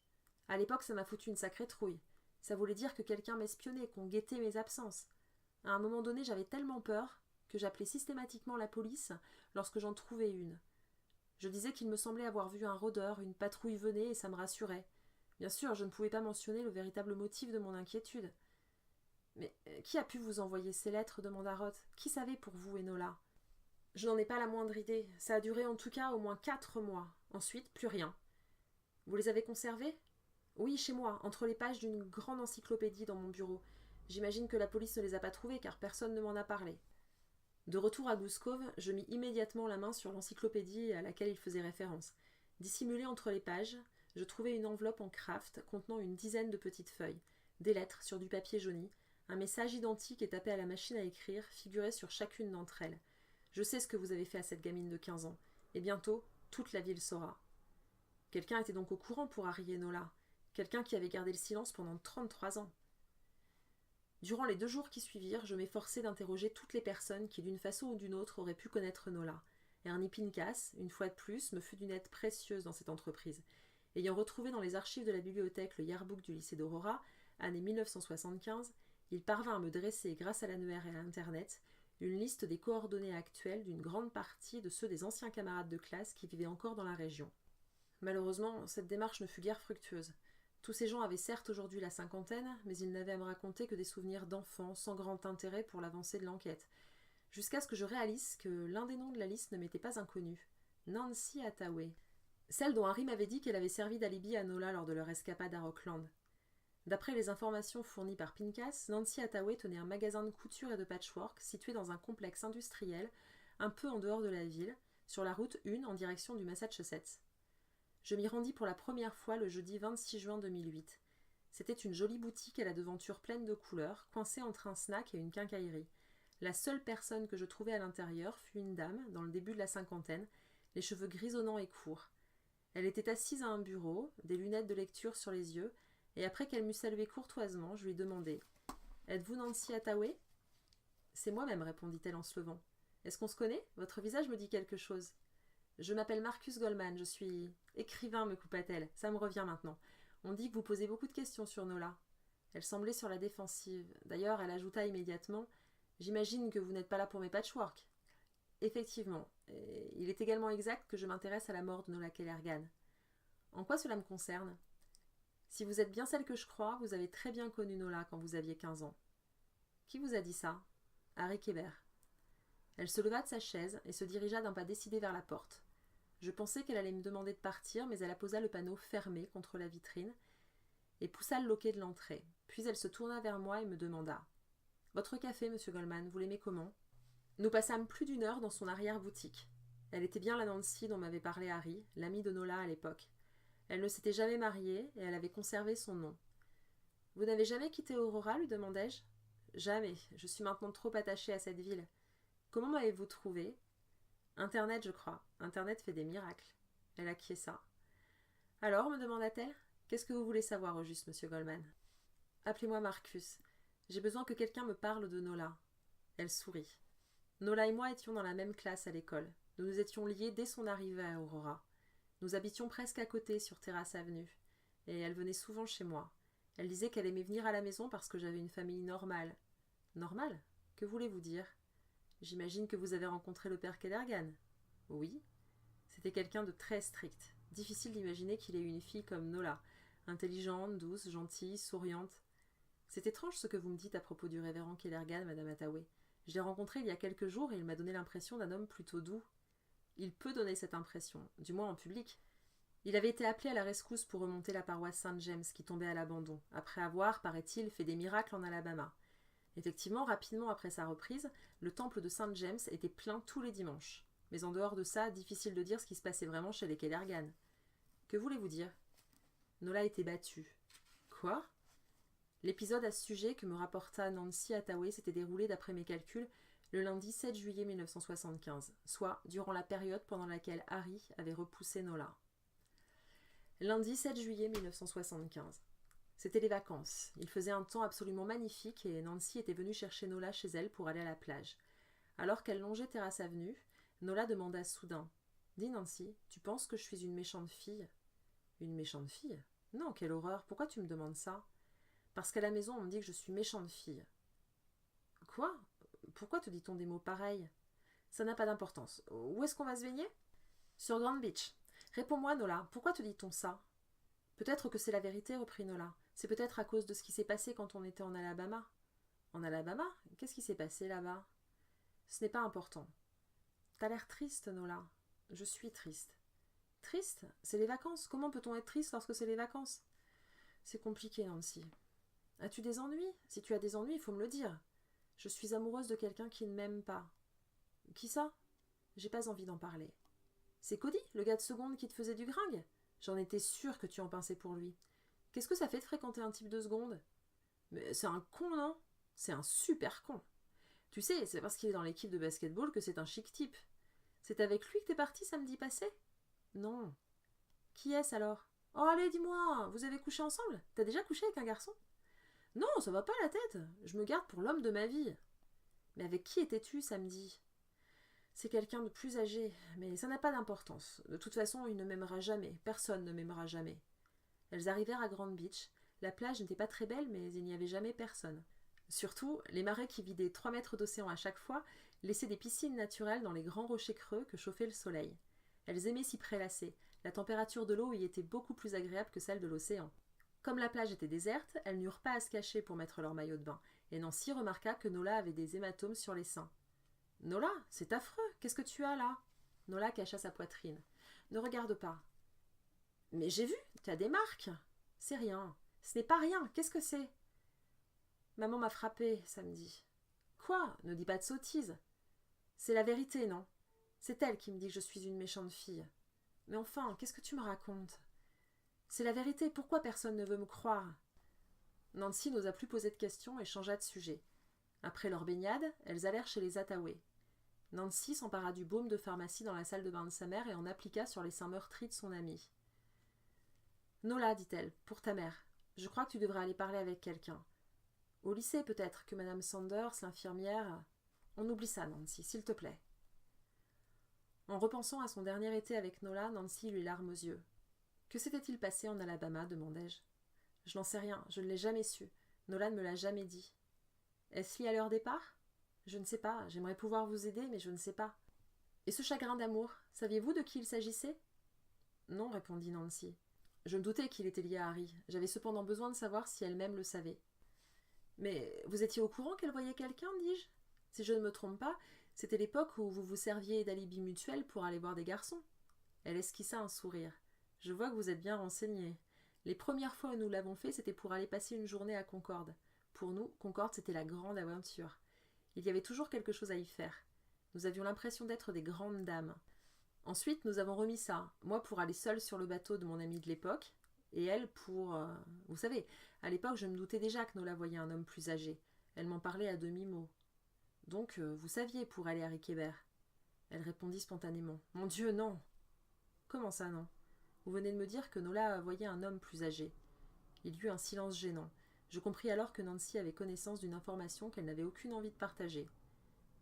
À l'époque, ça m'a foutu une sacrée trouille. Ça voulait dire que quelqu'un m'espionnait, qu'on guettait mes absences. À un moment donné, j'avais tellement peur que j'appelais systématiquement la police lorsque j'en trouvais une. Je disais qu'il me semblait avoir vu un rôdeur, une patrouille venait et ça me rassurait. Bien sûr, je ne pouvais pas mentionner le véritable motif de mon inquiétude. « Mais qui a pu vous envoyer ces lettres ?» demanda Roth. « Qui savait pour vous, Enola ?»« Je n'en ai pas la moindre idée. Ça a duré en tout cas au moins 4 mois. Ensuite, plus rien. » « Vous les avez conservés ? » ?»« Oui, chez moi, entre les pages d'une grande encyclopédie dans mon bureau. J'imagine que la police ne les a pas trouvés car personne ne m'en a parlé. » De retour à Goose Cove, je mis immédiatement la main sur l'encyclopédie à laquelle il faisait référence. Dissimulée entre les pages, je trouvai une enveloppe en craft contenant une dizaine de petites feuilles, des lettres sur du papier jauni, un message identique et tapé à la machine à écrire figurait sur chacune d'entre elles. Je sais ce que vous avez fait à cette gamine de 15 ans, et bientôt toute la ville saura. Quelqu'un était donc au courant pour Harry et Nola, quelqu'un qui avait gardé le silence pendant 33 ans. Durant les 2 jours qui suivirent, je m'efforçai d'interroger toutes les personnes qui, d'une façon ou d'une autre, auraient pu connaître Nola. Et Ernie Pinkas, une fois de plus, me fut d'une aide précieuse dans cette entreprise. Ayant retrouvé dans les archives de la bibliothèque le yearbook du lycée d'Aurora, année 1975, il parvint à me dresser, grâce à l'annuaire et à Internet, une liste des coordonnées actuelles d'une grande partie de ceux des anciens camarades de classe qui vivaient encore dans la région. Malheureusement, cette démarche ne fut guère fructueuse. Tous ces gens avaient certes aujourd'hui la 50aine, mais ils n'avaient à me raconter que des souvenirs d'enfants sans grand intérêt pour l'avancée de l'enquête. Jusqu'à ce que je réalise que l'un des noms de la liste ne m'était pas inconnu. Nancy Hathaway. Celle dont Harry m'avait dit qu'elle avait servi d'alibi à Nola lors de leur escapade à Rockland. D'après les informations fournies par Pinkas, Nancy Hathaway tenait un magasin de couture et de patchwork situé dans un complexe industriel, un peu en dehors de la ville, sur la route 1 en direction du Massachusetts. Je m'y rendis pour la première fois le jeudi 26 juin 2008. C'était une jolie boutique à la devanture pleine de couleurs, coincée entre un snack et une quincaillerie. La seule personne que je trouvai à l'intérieur fut une dame, dans le début de la cinquantaine, les cheveux grisonnants et courts. Elle était assise à un bureau, des lunettes de lecture sur les yeux, et après qu'elle m'eut salué courtoisement, je lui demandai « Êtes-vous Nancy Hathaway ?»« C'est moi-même, répondit-elle en se levant. Est-ce qu'on se connaît ? Votre visage me dit quelque chose. »« Je m'appelle Marcus Goldman, je suis... »« Écrivain, me coupa-t-elle. Ça me revient maintenant. On dit que vous posez beaucoup de questions sur Nola. » Elle semblait sur la défensive. D'ailleurs, elle ajouta immédiatement « J'imagine que vous n'êtes pas là pour mes patchwork. » Effectivement, et il est également exact que je m'intéresse à la mort de Nola Kellergan. En quoi cela me concerne ? Si vous êtes bien celle que je crois, vous avez très bien connu Nola quand vous aviez 15 ans. Qui vous a dit ça ? Harry Kébert. Elle se leva de sa chaise et se dirigea d'un pas décidé vers la porte. Je pensais qu'elle allait me demander de partir, mais elle apposa le panneau fermé contre la vitrine et poussa le loquet de l'entrée. Puis elle se tourna vers moi et me demanda « Votre café, monsieur Goldman, vous l'aimez comment ?» Nous passâmes plus d'1 heure dans son arrière-boutique. Elle était bien la Nancy dont m'avait parlé Harry, l'amie de Nola à l'époque. Elle ne s'était jamais mariée et elle avait conservé son nom. « Vous n'avez jamais quitté Aurora ?» lui demandai-je. « Jamais. Je suis maintenant trop attachée à cette ville. Comment m'avez-vous trouvée ?»« Internet, je crois. Internet fait des miracles. » Elle acquiesça. « Alors, me demanda-t-elle, qu'est-ce que vous voulez savoir au juste, monsieur Goldman ?»« Appelez-moi Marcus. J'ai besoin que quelqu'un me parle de Nola. » Elle sourit. Nola et moi étions dans la même classe à l'école. Nous nous étions liés dès son arrivée à Aurora. Nous habitions presque à côté, sur Terrace Avenue. Et elle venait souvent chez moi. Elle disait qu'elle aimait venir à la maison parce que j'avais une famille normale. Normale ? Que voulez-vous dire ? J'imagine que vous avez rencontré le père Kellergan. Oui. C'était quelqu'un de très strict. Difficile d'imaginer qu'il ait eu une fille comme Nola, intelligente, douce, gentille, souriante. C'est étrange ce que vous me dites à propos du révérend Kellergan, madame Hathaway. Je l'ai rencontré il y a quelques jours et il m'a donné l'impression d'un homme plutôt doux. Il peut donner cette impression, du moins en public. Il avait été appelé à la rescousse pour remonter la paroisse Saint-James qui tombait à l'abandon, après avoir, paraît-il, fait des miracles en Alabama. Effectivement, rapidement après sa reprise, le temple de Saint-James était plein tous les dimanches. Mais en dehors de ça, difficile de dire ce qui se passait vraiment chez les Kellergan. Que voulez-vous dire ? Nola était battue. Quoi ? L'épisode à ce sujet que me rapporta Nancy Hathaway s'était déroulé, d'après mes calculs, le lundi 7 juillet 1975, soit durant la période pendant laquelle Harry avait repoussé Nola. Lundi 7 juillet 1975. C'était les vacances. Il faisait un temps absolument magnifique et Nancy était venue chercher Nola chez elle pour aller à la plage. Alors qu'elle longeait Terrace Avenue, Nola demanda soudain « Dis Nancy, tu penses que je suis une méchante fille ?»« Une méchante fille ? Non, quelle horreur, pourquoi tu me demandes ça ? » Parce qu'à la maison, on me dit que je suis méchante fille. Quoi ? Pourquoi te dit-on des mots pareils ? Ça n'a pas d'importance. Où est-ce qu'on va se baigner ? Sur Grand Beach. Réponds-moi, Nola, pourquoi te dit-on ça ? Peut-être que c'est la vérité, reprit Nola. C'est peut-être à cause de ce qui s'est passé quand on était en Alabama. En Alabama ? Qu'est-ce qui s'est passé là-bas ? Ce n'est pas important. T'as l'air triste, Nola. Je suis triste. Triste ? C'est les vacances. Comment peut-on être triste lorsque c'est les vacances ? C'est compliqué, Nancy. As-tu des ennuis ? Si tu as des ennuis, il faut me le dire. Je suis amoureuse de quelqu'un qui ne m'aime pas. Qui ça ? J'ai pas envie d'en parler. C'est Cody, le gars de seconde qui te faisait du gringue ? J'en étais sûre que tu en pinçais pour lui. Qu'est-ce que ça fait de fréquenter un type de seconde ? Mais c'est un con, non ? C'est un super con. Tu sais, c'est parce qu'il est dans l'équipe de basketball que c'est un chic type. C'est avec lui que t'es partie samedi passé ? Non. Qui est-ce alors ? Oh allez, dis-moi, vous avez couché ensemble ? T'as déjà couché avec un garçon ? Non, ça va pas la tête. Je me garde pour l'homme de ma vie. Mais avec qui étais-tu samedi ? C'est quelqu'un de plus âgé, mais ça n'a pas d'importance. De toute façon, il ne m'aimera jamais. Personne ne m'aimera jamais. Elles arrivèrent à Grand Beach. La plage n'était pas très belle, mais il n'y avait jamais personne. Surtout, les marais qui vidaient 3 mètres d'océan à chaque fois laissaient des piscines naturelles dans les grands rochers creux que chauffait le soleil. Elles aimaient s'y prélasser. La température de l'eau y était beaucoup plus agréable que celle de l'océan. Comme la plage était déserte, elles n'eurent pas à se cacher pour mettre leur maillot de bain, et Nancy remarqua que Nola avait des hématomes sur les seins. « Nola, c'est affreux, qu'est-ce que tu as là ?» Nola cacha sa poitrine. « Ne regarde pas. »« Mais j'ai vu, tu as des marques. »« C'est rien. Ce n'est pas rien, qu'est-ce que c'est ?»« Maman m'a frappée samedi. »« Quoi ? Ne dis pas de sottises. »« C'est la vérité, non ? C'est elle qui me dit que je suis une méchante fille. »« Mais enfin, qu'est-ce que tu me racontes ? » « C'est la vérité, pourquoi personne ne veut me croire ? Nancy n'osa plus poser de questions et changea de sujet. Après leur baignade, elles allèrent chez les Attaway. Nancy s'empara du baume de pharmacie dans la salle de bain de sa mère et en appliqua sur les seins meurtris de son amie. « Nola, dit-elle, pour ta mère. Je crois que tu devrais aller parler avec quelqu'un. Au lycée, peut-être, que Madame Sanders, l'infirmière... On oublie ça, Nancy, s'il te plaît. » En repensant à son dernier été avec Nola, Nancy eut les larmes aux yeux. « Que s'était-il passé en Alabama ?» demandai-je. « Je n'en sais rien, je ne l'ai jamais su. Nola ne me l'a jamais dit. » « Est-ce lié à leur départ ? » ?»« Je ne sais pas, j'aimerais pouvoir vous aider, mais je ne sais pas. »« Et ce chagrin d'amour, saviez-vous de qui il s'agissait ?»« Non, répondit Nancy. Je me doutais qu'il était lié à Harry. J'avais cependant besoin de savoir si elle-même le savait. »« Mais vous étiez au courant qu'elle voyait quelqu'un, dis-je ? Si je ne me trompe pas, c'était l'époque où vous vous serviez d'alibi mutuel pour aller voir des garçons. » Elle esquissa un sourire. « Je vois que vous êtes bien renseigné. Les premières fois où nous l'avons fait, c'était pour aller passer une journée à Concorde. Pour nous, Concorde, c'était la grande aventure. Il y avait toujours quelque chose à y faire. Nous avions l'impression d'être des grandes dames. Ensuite, nous avons remis ça, moi pour aller seule sur le bateau de mon amie de l'époque, et elle pour... Vous savez, à l'époque, je me doutais déjà que Nola voyait un homme plus âgé. Elle m'en parlait à demi-mot. Donc, vous saviez pour aller à Riquebert. Elle répondit spontanément. Mon Dieu, non. Comment ça, non ? Vous venez de me dire que Nola voyait un homme plus âgé. Il y eut un silence gênant. Je compris alors que Nancy avait connaissance d'une information qu'elle n'avait aucune envie de partager.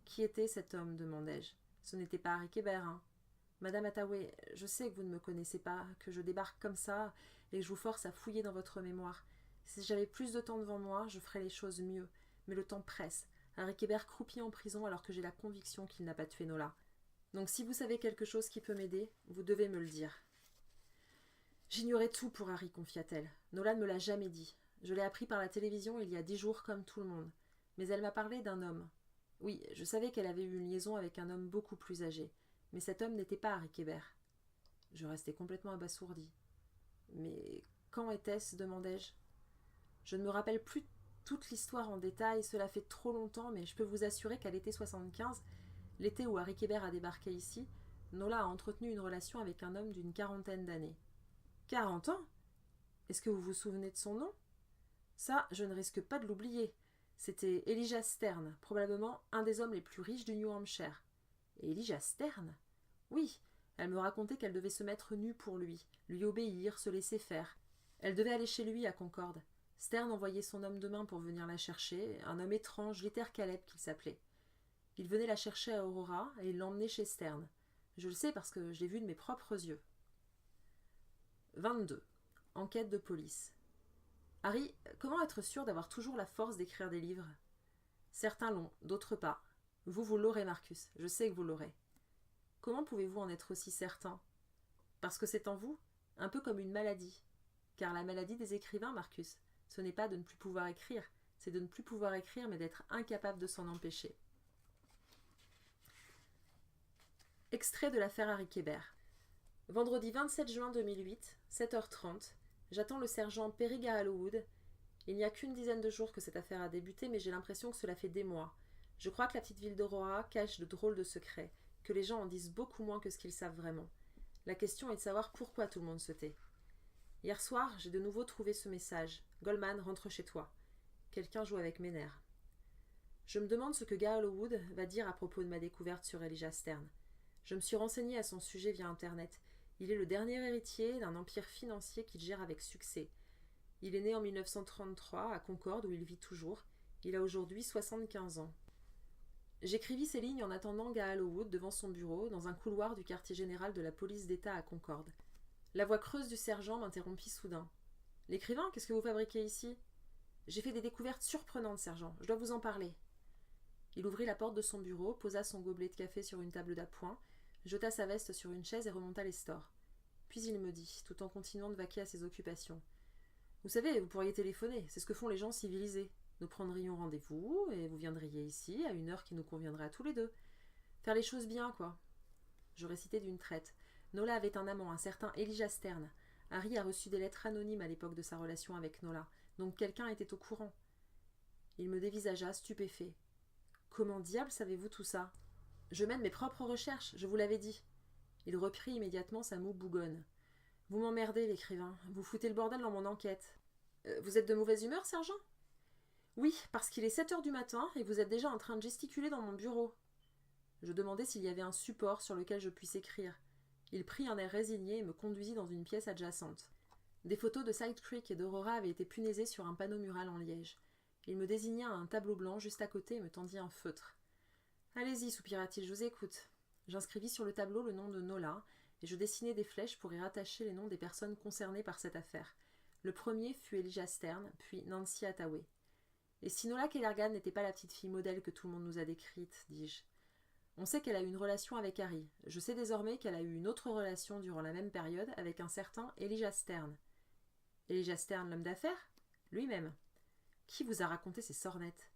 Qui était cet homme ? Demandai-je. Ce n'était pas Harry Kébert, hein. Madame Attaway, je sais que vous ne me connaissez pas, que je débarque comme ça et que je vous force à fouiller dans votre mémoire. Si j'avais plus de temps devant moi, je ferais les choses mieux. Mais le temps presse. Harry Kébert croupit en prison alors que j'ai la conviction qu'il n'a pas tué Nola. Donc si vous savez quelque chose qui peut m'aider, vous devez me le dire. J'ignorais tout pour Harry, confia-t-elle. Nola ne me l'a jamais dit. Je l'ai appris par la télévision il y a 10 jours comme tout le monde. Mais elle m'a parlé d'un homme. Oui, je savais qu'elle avait eu une liaison avec un homme beaucoup plus âgé. Mais cet homme n'était pas Harry Kébert. Je restai complètement abasourdi. Mais quand était-ce ? Demandai-je. Je ne me rappelle plus toute l'histoire en détail, cela fait trop longtemps, mais je peux vous assurer qu'à l'été 75, l'été où Harry Kébert a débarqué ici, Nola a entretenu une relation avec un homme d'une 40aine d'années. 40 ans ? Est-ce que vous vous souvenez de son nom ? Ça, je ne risque pas de l'oublier. C'était Elijah Stern, probablement un des hommes les plus riches du New Hampshire. Et Elijah Stern ? Oui, elle me racontait qu'elle devait se mettre nue pour lui obéir, se laisser faire. Elle devait aller chez lui à Concorde. Stern envoyait son homme de main pour venir la chercher, un homme étrange, Litter Caleb qu'il s'appelait. Il venait la chercher à Aurora et il l'emmenait chez Stern. Je le sais parce que je l'ai vu de mes propres yeux. 22. Enquête de police. Harry, comment être sûr d'avoir toujours la force d'écrire des livres ? Certains l'ont, d'autres pas. Vous l'aurez, Marcus. Je sais que vous l'aurez. Comment pouvez-vous en être aussi certain ? Parce que c'est en vous, un peu comme une maladie. Car la maladie des écrivains, Marcus, ce n'est pas de ne plus pouvoir écrire, c'est de ne plus pouvoir écrire mais d'être incapable de s'en empêcher. Extrait de l'affaire Harry Kébert. Vendredi 27 juin 2008, 7h30, j'attends le sergent Perry Garrelwood. Il n'y a qu'une dizaine de jours que cette affaire a débuté, mais j'ai l'impression que cela fait des mois. Je crois que la petite ville d'Aurora cache de drôles de secrets, que les gens en disent beaucoup moins que ce qu'ils savent vraiment. La question est de savoir pourquoi tout le monde se tait. Hier soir, j'ai de nouveau trouvé ce message. Goldman, rentre chez toi. Quelqu'un joue avec mes nerfs. Je me demande ce que Garrelwood va dire à propos de ma découverte sur Elijah Stern. Je me suis renseigné à son sujet via Internet. Il est le dernier héritier d'un empire financier qu'il gère avec succès. Il est né en 1933 à Concorde où il vit toujours. Il a aujourd'hui 75 ans. J'écrivis ces lignes en attendant Garrelwood devant son bureau, dans un couloir du quartier général de la police d'État à Concorde. La voix creuse du sergent m'interrompit soudain. « L'écrivain, qu'est-ce que vous fabriquez ici ?»« J'ai fait des découvertes surprenantes, sergent. Je dois vous en parler. » Il ouvrit la porte de son bureau, posa son gobelet de café sur une table d'appoint, jeta sa veste sur une chaise et remonta les stores. Puis il me dit, tout en continuant de vaquer à ses occupations. « Vous savez, vous pourriez téléphoner. C'est ce que font les gens civilisés. Nous prendrions rendez-vous et vous viendriez ici à une heure qui nous conviendrait à tous les deux. Faire les choses bien, quoi. » Je récitai d'une traite. Nola avait un amant, un certain Elijah Stern. Harry a reçu des lettres anonymes à l'époque de sa relation avec Nola, donc quelqu'un était au courant. Il me dévisagea, stupéfait. « Comment diable savez-vous tout ça ? » ?»« Je mène mes propres recherches, je vous l'avais dit. » Il reprit immédiatement sa moue bougonne. « Vous m'emmerdez, l'écrivain. Vous foutez le bordel dans mon enquête. » Vous êtes de mauvaise humeur, sergent ? Oui, parce qu'il est 7 heures du matin et vous êtes déjà en train de gesticuler dans mon bureau. Je demandai s'il y avait un support sur lequel je puisse écrire. Il prit un air résigné et me conduisit dans une pièce adjacente. Des photos de Side Creek et d'Aurora avaient été punaisées sur un panneau mural en liège. Il me désigna un tableau blanc juste à côté et me tendit un feutre. « Allez-y, soupira-t-il, je vous écoute. » J'inscrivis sur le tableau le nom de Nola, et je dessinai des flèches pour y rattacher les noms des personnes concernées par cette affaire. Le premier fut Elijah Stern, puis Nancy Hathaway. « Et si Nola Kellergan n'était pas la petite fille modèle que tout le monde nous a décrite, dis-je. On sait qu'elle a eu une relation avec Harry. Je sais désormais qu'elle a eu une autre relation durant la même période avec un certain Elijah Stern. » Elijah Stern, l'homme d'affaires ? Lui-même. Qui vous a raconté ces sornettes ?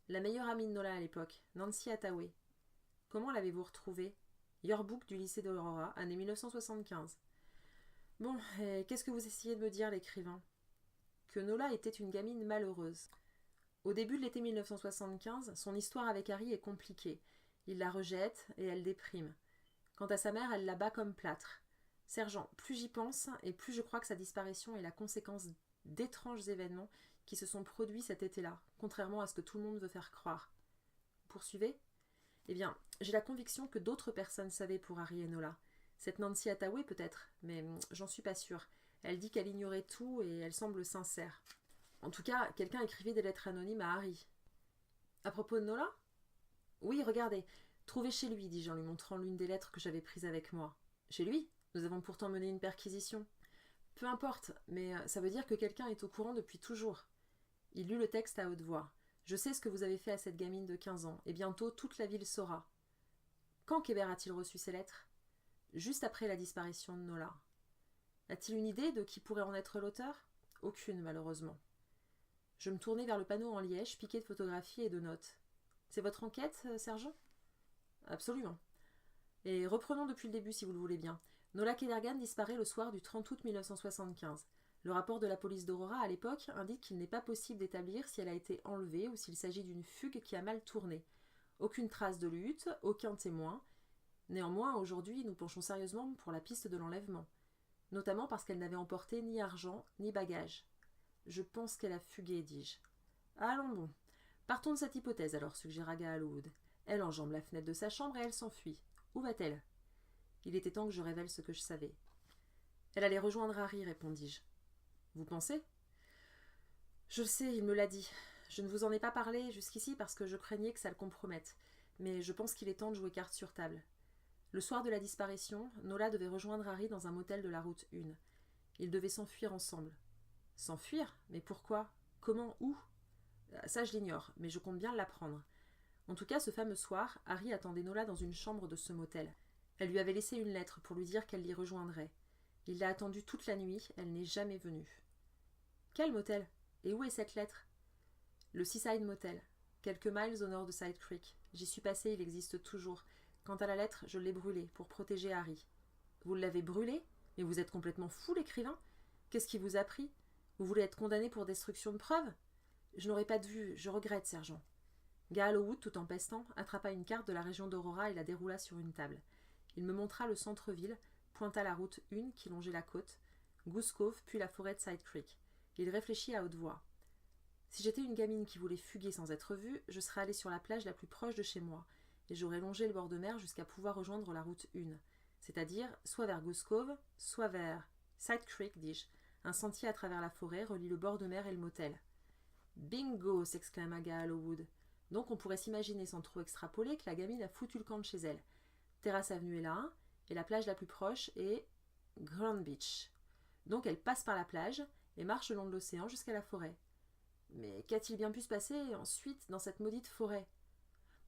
La meilleure amie de Nola à l'époque, Nancy Hathaway. Comment l'avez-vous retrouvée ? Yearbook du lycée d'Aurora, année 1975. Bon, et qu'est-ce que vous essayez de me dire, l'écrivain ? Que Nola était une gamine malheureuse. Au début de l'été 1975, son histoire avec Harry est compliquée. Il la rejette et elle déprime. Quant à sa mère, elle la bat comme plâtre. Sergent, plus j'y pense et plus je crois que sa disparition est la conséquence d'étranges événements qui se sont produits cet été-là, contrairement à ce que tout le monde veut faire croire. Poursuivez ? Eh bien, j'ai la conviction que d'autres personnes savaient pour Harry et Nola. Cette Nancy Hathaway peut-être, mais j'en suis pas sûre. Elle dit qu'elle ignorait tout et elle semble sincère. En tout cas, quelqu'un écrivait des lettres anonymes à Harry. À propos de Nola ? Oui, regardez. Trouvez chez lui, dis-je en lui montrant l'une des lettres que j'avais prises avec moi. Chez lui ? Nous avons pourtant mené une perquisition. Peu importe, mais ça veut dire que quelqu'un est au courant depuis toujours. Il lut le texte à haute voix. Je sais ce que vous avez fait à cette gamine de 15 ans, et bientôt toute la ville saura. Quand Kébert a-t-il reçu ces lettres ? Juste après la disparition de Nola. A-t-il une idée de qui pourrait en être l'auteur ? Aucune, malheureusement. Je me tournai vers le panneau en liège, piqué de photographies et de notes. C'est votre enquête, sergent ? Absolument. Et reprenons depuis le début, si vous le voulez bien. Nola Kellergan disparaît le soir du 30 août 1975. Le rapport de la police d'Aurora à l'époque indique qu'il n'est pas possible d'établir si elle a été enlevée ou s'il s'agit d'une fugue qui a mal tourné. Aucune trace de lutte, aucun témoin. Néanmoins, aujourd'hui, nous penchons sérieusement pour la piste de l'enlèvement, notamment parce qu'elle n'avait emporté ni argent ni bagages. Je pense qu'elle a fugué, dis-je. Allons bon. Partons de cette hypothèse alors, suggéra Gallowwood. Elle enjambe la fenêtre de sa chambre et elle s'enfuit. Où va-t-elle ? Il était temps que je révèle ce que je savais. Elle allait rejoindre Harry, répondis-je. Vous pensez ? Je le sais, il me l'a dit. Je ne vous en ai pas parlé jusqu'ici parce que je craignais que ça le compromette, mais je pense qu'il est temps de jouer carte sur table. Le soir de la disparition, Nola devait rejoindre Harry dans un motel de la route 1. Ils devaient s'enfuir ensemble. S'enfuir ? Mais pourquoi ? Comment ? Où ? Ça, je l'ignore, mais je compte bien l'apprendre. En tout cas, ce fameux soir, Harry attendait Nola dans une chambre de ce motel. Elle lui avait laissé une lettre pour lui dire qu'elle l'y rejoindrait. Il l'a attendue toute la nuit, elle n'est jamais venue. Quel motel ? Et où est cette lettre ? Le Seaside Motel, quelques miles au nord de Side Creek. J'y suis passée, il existe toujours. Quant à la lettre, je l'ai brûlée pour protéger Harry. Vous l'avez brûlée ? Mais vous êtes complètement fou, l'écrivain ? Qu'est-ce qui vous a pris ? Vous voulez être condamné pour destruction de preuves ? Je n'aurais pas dû, je regrette, sergent. Gallowwood, tout en pestant, attrapa une carte de la région d'Aurora et la déroula sur une table. Il me montra le centre-ville, pointa la route 1 qui longeait la côte, Goose Cove, puis la forêt de Side Creek. Il réfléchit à haute voix. Si j'étais une gamine qui voulait fuguer sans être vue, je serais allée sur la plage la plus proche de chez moi, et j'aurais longé le bord de mer jusqu'à pouvoir rejoindre la route 1, c'est-à-dire soit vers Goose Cove, soit vers Side Creek, dis-je. Un sentier à travers la forêt relie le bord de mer et le motel. Bingo ! S'exclama Gallowwood. Donc on pourrait s'imaginer sans trop extrapoler que la gamine a foutu le camp de chez elle. Terrace Avenue est là, et la plage la plus proche est Grand Beach. Donc elle passe par la plage et marche le long de l'océan jusqu'à la forêt. Mais qu'a-t-il bien pu se passer ensuite dans cette maudite forêt ?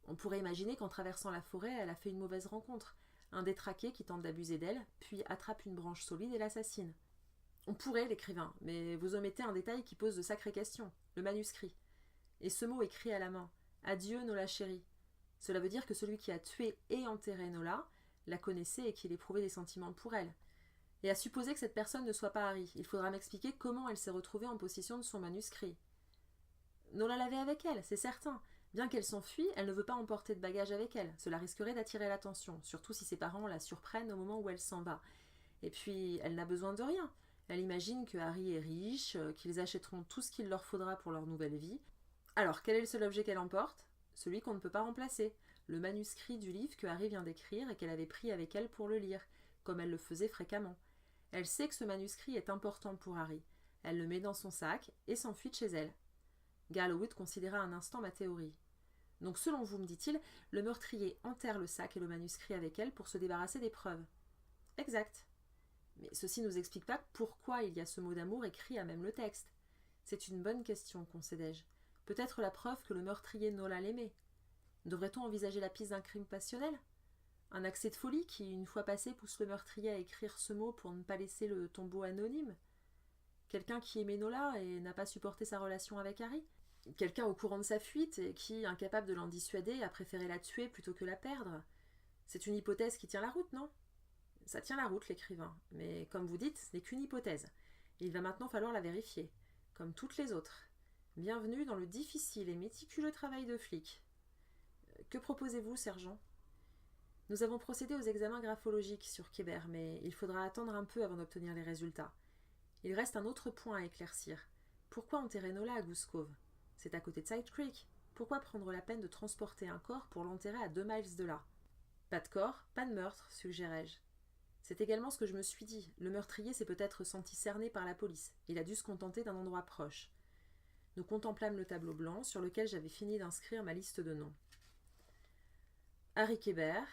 On pourrait imaginer qu'en traversant la forêt, elle a fait une mauvaise rencontre. Un détraqué qui tente d'abuser d'elle, puis attrape une branche solide et l'assassine. On pourrait, l'écrivain, mais vous omettez un détail qui pose de sacrées questions, le manuscrit. Et ce mot écrit à la main. Adieu, Nola chérie. Cela veut dire que celui qui a tué et enterré Nola la connaissait et qu'il éprouvait des sentiments pour elle. Et à supposer que cette personne ne soit pas Harry, il faudra m'expliquer comment elle s'est retrouvée en possession de son manuscrit. Nola l'avait avec elle, c'est certain. Bien qu'elle s'enfuie, elle ne veut pas emporter de bagages avec elle. Cela risquerait d'attirer l'attention, surtout si ses parents la surprennent au moment où elle s'en va. Et puis, elle n'a besoin de rien. Elle imagine que Harry est riche, qu'ils achèteront tout ce qu'il leur faudra pour leur nouvelle vie. Alors, quel est le seul objet qu'elle emporte? Celui qu'on ne peut pas remplacer, le manuscrit du livre que Harry vient d'écrire et qu'elle avait pris avec elle pour le lire, comme elle le faisait fréquemment. Elle sait que ce manuscrit est important pour Harry. Elle le met dans son sac et s'enfuit de chez elle. Gallowwood considéra un instant ma théorie. Donc selon vous, me dit-il, le meurtrier enterre le sac et le manuscrit avec elle pour se débarrasser des preuves. Exact. Mais ceci ne nous explique pas pourquoi il y a ce mot d'amour écrit à même le texte. C'est une bonne question, concédai-je. Peut-être la preuve que le meurtrier Nola l'aimait. Devrait-on envisager la piste d'un crime passionnel? Un accès de folie qui, une fois passé, pousse le meurtrier à écrire ce mot pour ne pas laisser le tombeau anonyme? Quelqu'un qui aimait Nola et n'a pas supporté sa relation avec Harry? Quelqu'un au courant de sa fuite et qui, incapable de l'en dissuader, a préféré la tuer plutôt que la perdre? C'est une hypothèse qui tient la route, non? Ça tient la route, l'écrivain, mais comme vous dites, ce n'est qu'une hypothèse. Il va maintenant falloir la vérifier, comme toutes les autres. Bienvenue dans le difficile et méticuleux travail de flic. Que proposez-vous, sergent? Nous avons procédé aux examens graphologiques sur Kébert, mais il faudra attendre un peu avant d'obtenir les résultats. Il reste un autre point à éclaircir. Pourquoi enterrer Nola à Goose Cove? C'est à côté de Side Creek. Pourquoi prendre la peine de transporter un corps pour l'enterrer à 2 miles de là? Pas de corps, pas de meurtre, suggérai-je. C'est également ce que je me suis dit. Le meurtrier s'est peut-être senti cerné par la police. Il a dû se contenter d'un endroit proche. Nous contemplâmes le tableau blanc sur lequel j'avais fini d'inscrire ma liste de noms. Harry Kébert,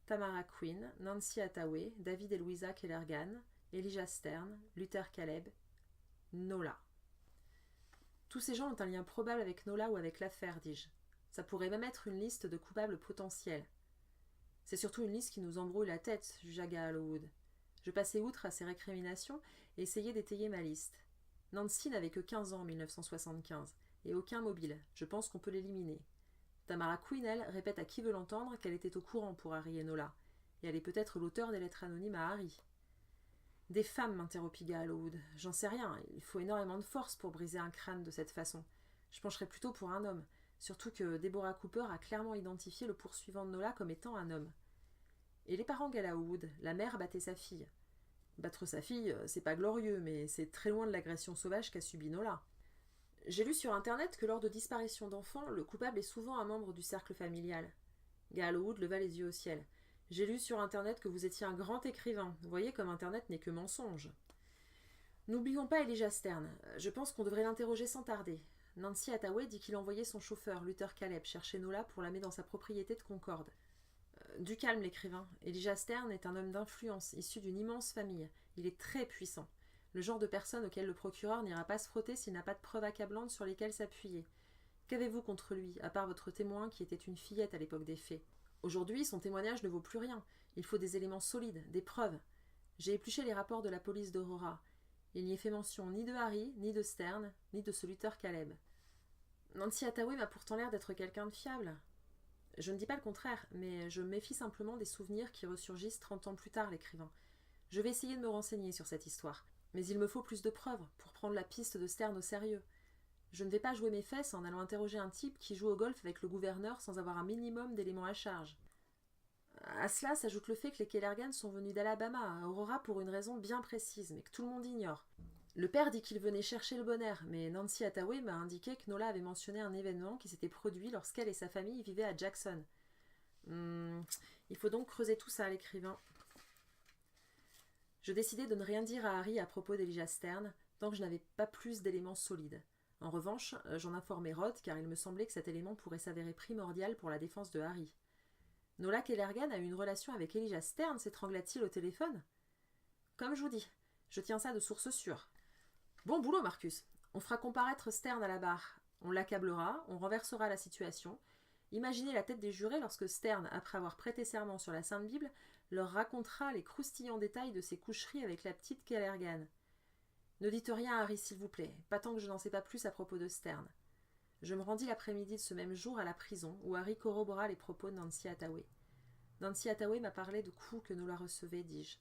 Tamara Quinn, Nancy Hathaway, David et Louisa Kellergan, Elijah Stern, Luther Caleb, Nola. Tous ces gens ont un lien probable avec Nola ou avec l'affaire, dis-je. Ça pourrait même être une liste de coupables potentiels. C'est surtout une liste qui nous embrouille la tête, jugea Gallowwood. Je passai outre à ces récriminations et essayai d'étayer ma liste. Nancy n'avait que 15 ans en 1975, et aucun mobile. Je pense qu'on peut l'éliminer. Tamara Quinn, elle, répète à qui veut l'entendre qu'elle était au courant pour Harry et Nola, et elle est peut-être l'auteur des lettres anonymes à Harry. Des femmes, m'interrompit Gallowwood. J'en sais rien, il faut énormément de force pour briser un crâne de cette façon. Je pencherais plutôt pour un homme, surtout que Deborah Cooper a clairement identifié le poursuivant de Nola comme étant un homme. Et les parents Gallowwood, la mère battait sa fille. Battre sa fille, c'est pas glorieux, mais c'est très loin de l'agression sauvage qu'a subie Nola. J'ai lu sur internet que lors de disparitions d'enfants, le coupable est souvent un membre du cercle familial. Gallowwood leva les yeux au ciel. J'ai lu sur internet que vous étiez un grand écrivain. Vous voyez comme internet n'est que mensonge. N'oublions pas Elijah Stern. Je pense qu'on devrait l'interroger sans tarder. Nancy Hathaway dit qu'il envoyait son chauffeur, Luther Caleb, chercher Nola pour l'amener dans sa propriété de Concorde. Du calme, l'écrivain. Elijah Stern est un homme d'influence, issu d'une immense famille. Il est très puissant. Le genre de personne auquel le procureur n'ira pas se frotter s'il n'a pas de preuves accablantes sur lesquelles s'appuyer. Qu'avez-vous contre lui, à part votre témoin qui était une fillette à l'époque des faits? Aujourd'hui, son témoignage ne vaut plus rien. Il faut des éléments solides, des preuves. J'ai épluché les rapports de la police d'Aurora. Il n'y est fait mention ni de Harry, ni de Stern, ni de ce Luther Caleb. Nancy Hathaway m'a pourtant l'air d'être quelqu'un de fiable. Je ne dis pas le contraire, mais je me méfie simplement des souvenirs qui ressurgissent 30 ans plus tard, l'écrivain. Je vais essayer de me renseigner sur cette histoire. Mais il me faut plus de preuves pour prendre la piste de Stern au sérieux. Je ne vais pas jouer mes fesses en allant interroger un type qui joue au golf avec le gouverneur sans avoir un minimum d'éléments à charge. À cela s'ajoute le fait que les Kellergan sont venus d'Alabama à Aurora pour une raison bien précise, mais que tout le monde ignore. Le père dit qu'il venait chercher le bon air, mais Nancy Hathaway m'a indiqué que Nola avait mentionné un événement qui s'était produit lorsqu'elle et sa famille vivaient à Jackson. Il faut donc creuser tout ça, l'écrivain. Je décidai de ne rien dire à Harry à propos d'Elijah Stern, tant que je n'avais pas plus d'éléments solides. En revanche, j'en informai Rod, car il me semblait que cet élément pourrait s'avérer primordial pour la défense de Harry. Nola Kellergan a eu une relation avec Elijah Stern, s'étrangla-t-il au téléphone? Comme je vous dis, je tiens ça de source sûre. Bon boulot, Marcus. On fera comparaître Stern à la barre. On l'accablera, on renversera la situation. Imaginez la tête des jurés lorsque Stern, après avoir prêté serment sur la Sainte Bible, leur racontera les croustillants détails de ses coucheries avec la petite Kellergan. Ne dites rien à Harry, s'il vous plaît, pas tant que je n'en sais pas plus à propos de Stern. Je me rendis l'après-midi de ce même jour à la prison, où Harry corrobora les propos de Nancy Hathaway. Nancy Hathaway m'a parlé de coups que Nola recevait, dis-je.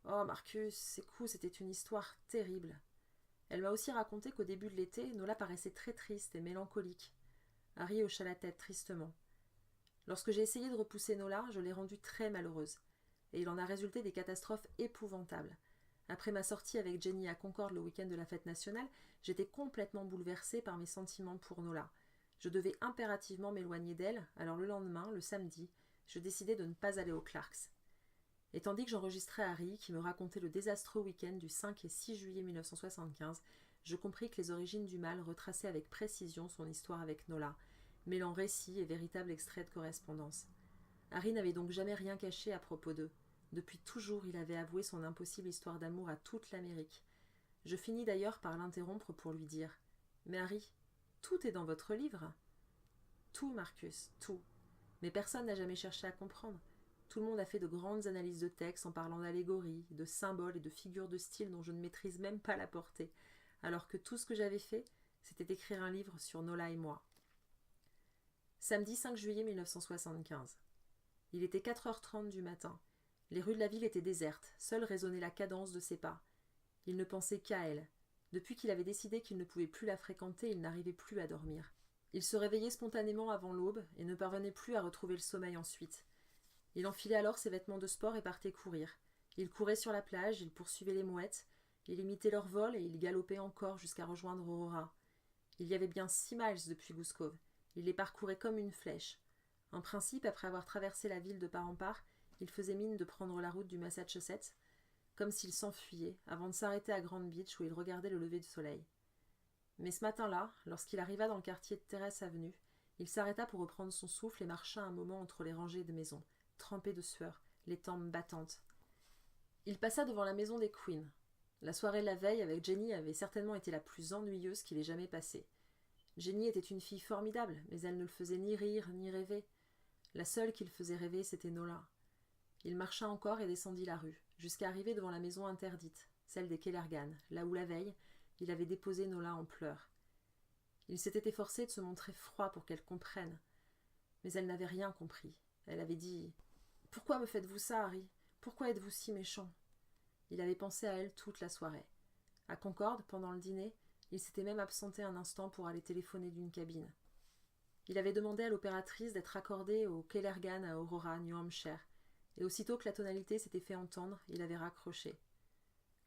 Oh, Marcus, ces coups, c'était une histoire terrible. Elle m'a aussi raconté qu'au début de l'été, Nola paraissait très triste et mélancolique. Harry hocha la tête tristement. Lorsque j'ai essayé de repousser Nola, je l'ai rendue très malheureuse, et il en a résulté des catastrophes épouvantables. Après ma sortie avec Jenny à Concorde le week-end de la fête nationale, j'étais complètement bouleversée par mes sentiments pour Nola. Je devais impérativement m'éloigner d'elle, alors le lendemain, le samedi, je décidai de ne pas aller au Clarks. Et tandis que j'enregistrais Harry, qui me racontait le désastreux week-end du 5 et 6 juillet 1975, je compris que les origines du mal retraçaient avec précision son histoire avec Nola, mêlant récit et véritable extrait de correspondance. Harry n'avait donc jamais rien caché à propos d'eux. Depuis toujours, il avait avoué son impossible histoire d'amour à toute l'Amérique. Je finis d'ailleurs par l'interrompre pour lui dire « Mais Harry, tout est dans votre livre ?»« Tout, Marcus, tout. Mais personne n'a jamais cherché à comprendre. Tout le monde a fait de grandes analyses de texte en parlant d'allégories, de symboles et de figures de style dont je ne maîtrise même pas la portée, alors que tout ce que j'avais fait, c'était écrire un livre sur Nola et moi. » Samedi 5 juillet 1975. Il était 4h30 du matin. Les rues de la ville étaient désertes, seule résonnait la cadence de ses pas. Il ne pensait qu'à elle. Depuis qu'il avait décidé qu'il ne pouvait plus la fréquenter, il n'arrivait plus à dormir. Il se réveillait spontanément avant l'aube et ne parvenait plus à retrouver le sommeil ensuite. Il enfilait alors ses vêtements de sport et partait courir. Il courait sur la plage, il poursuivait les mouettes, il imitait leur vol et il galopait encore jusqu'à rejoindre Aurora. Il y avait bien 6 miles depuis Goose Cove. Il les parcourait comme une flèche. En principe, après avoir traversé la ville de part en part, il faisait mine de prendre la route du Massachusetts, comme s'il s'enfuyait, avant de s'arrêter à Grand Beach où il regardait le lever du soleil. Mais ce matin-là, lorsqu'il arriva dans le quartier de Terrace Avenue, il s'arrêta pour reprendre son souffle et marcha un moment entre les rangées de maisons, trempé de sueur, les tempes battantes. Il passa devant la maison des Quinn. La soirée de la veille avec Jenny avait certainement été la plus ennuyeuse qu'il ait jamais passée. Jenny était une fille formidable, mais elle ne le faisait ni rire ni rêver. La seule qui le faisait rêver, c'était Nola. Il marcha encore et descendit la rue, jusqu'à arriver devant la maison interdite, celle des Kellergan, là où la veille, il avait déposé Nola en pleurs. Il s'était efforcé de se montrer froid pour qu'elle comprenne. Mais elle n'avait rien compris. Elle avait dit « Pourquoi me faites-vous ça, Harry ? Pourquoi êtes-vous si méchant ?» Il avait pensé à elle toute la soirée. À Concorde, pendant le dîner, il s'était même absenté un instant pour aller téléphoner d'une cabine. Il avait demandé à l'opératrice d'être accordé au Kellergan à Aurora, New Hampshire, et aussitôt que la tonalité s'était fait entendre, il avait raccroché.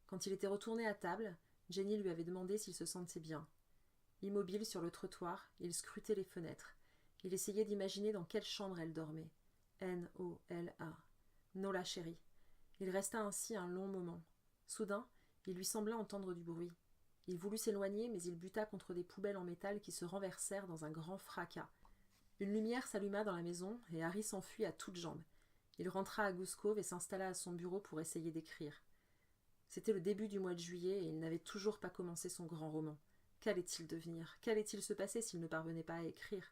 Quand il était retourné à table, Jenny lui avait demandé s'il se sentait bien. Immobile sur le trottoir, il scrutait les fenêtres. Il essayait d'imaginer dans quelle chambre elle dormait. N-O-L-A. Nola chérie. Il resta ainsi un long moment. Soudain, il lui sembla entendre du bruit. Il voulut s'éloigner, mais il buta contre des poubelles en métal qui se renversèrent dans un grand fracas. Une lumière s'alluma dans la maison et Harry s'enfuit à toutes jambes. Il rentra à Goose Cove et s'installa à son bureau pour essayer d'écrire. C'était le début du mois de juillet et il n'avait toujours pas commencé son grand roman. Qu'allait-il devenir ? Qu'allait-il se passer s'il ne parvenait pas à écrire ?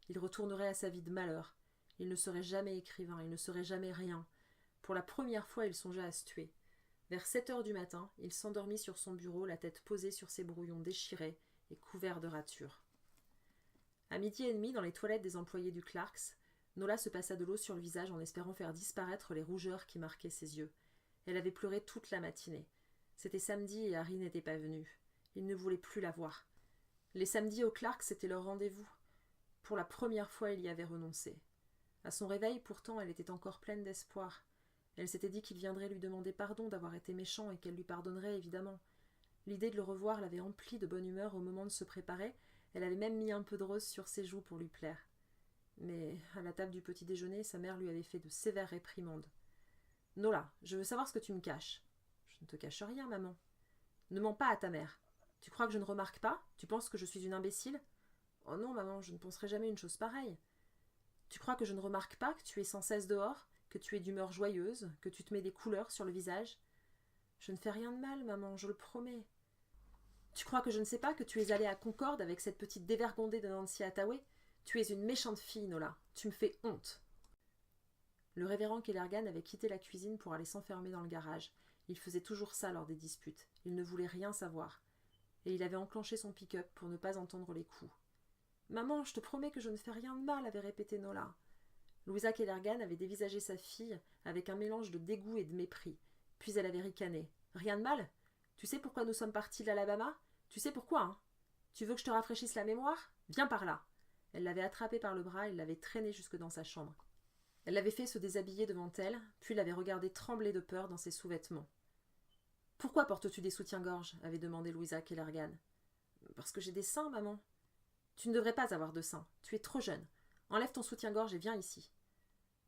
Il retournerait à sa vie de malheur. Il ne serait jamais écrivain, il ne serait jamais rien. Pour la première fois, il songea à se tuer. Vers 7h du matin, il s'endormit sur son bureau, la tête posée sur ses brouillons déchirés et couverts de ratures. À 12h30, dans les toilettes des employés du Clarks, Nola se passa de l'eau sur le visage en espérant faire disparaître les rougeurs qui marquaient ses yeux. Elle avait pleuré toute la matinée. C'était samedi et Harry n'était pas venu. Il ne voulait plus la voir. Les samedis au Clarks, c'était leur rendez-vous. Pour la première fois, il y avait renoncé. À son réveil, pourtant, elle était encore pleine d'espoir. Elle s'était dit qu'il viendrait lui demander pardon d'avoir été méchant et qu'elle lui pardonnerait évidemment. L'idée de le revoir l'avait emplie de bonne humeur au moment de se préparer. Elle avait même mis un peu de rose sur ses joues pour lui plaire. Mais, à la table du petit déjeuner, sa mère lui avait fait de sévères réprimandes. « Nola, je veux savoir ce que tu me caches. »« Je ne te cache rien, maman. »« Ne mens pas à ta mère. Tu crois que je ne remarque pas ? Tu penses que je suis une imbécile ? » ?»« Oh non, maman, je ne penserai jamais une chose pareille. »« Tu crois que je ne remarque pas que tu es sans cesse dehors, que tu es d'humeur joyeuse, que tu te mets des couleurs sur le visage ? » ?»« Je ne fais rien de mal, maman, je le promets. »« Tu crois que je ne sais pas que tu es allée à Concorde avec cette petite dévergondée de Nancy Hathaway ? Tu es une méchante fille, Nola. Tu me fais honte. » Le révérend Kellergan avait quitté la cuisine pour aller s'enfermer dans le garage. Il faisait toujours ça lors des disputes. Il ne voulait rien savoir. Et il avait enclenché son pick-up pour ne pas entendre les coups. « Maman, je te promets que je ne fais rien de mal, » avait répété Nola. Louisa Kellergan avait dévisagé sa fille avec un mélange de dégoût et de mépris. Puis elle avait ricané. « Rien de mal ? Tu sais pourquoi nous sommes partis de l'Alabama ? Tu sais pourquoi, hein ? Tu veux que je te rafraîchisse la mémoire ? Viens par là !» Elle l'avait attrapé par le bras et l'avait traîné jusque dans sa chambre. Elle l'avait fait se déshabiller devant elle, puis l'avait regardé trembler de peur dans ses sous-vêtements. « Pourquoi portes-tu des soutiens-gorge » avait demandé Louisa Kellergan. « Parce que j'ai des seins, maman. »« Tu ne devrais pas avoir de seins. Tu es trop jeune. Enlève ton soutien-gorge et viens ici. »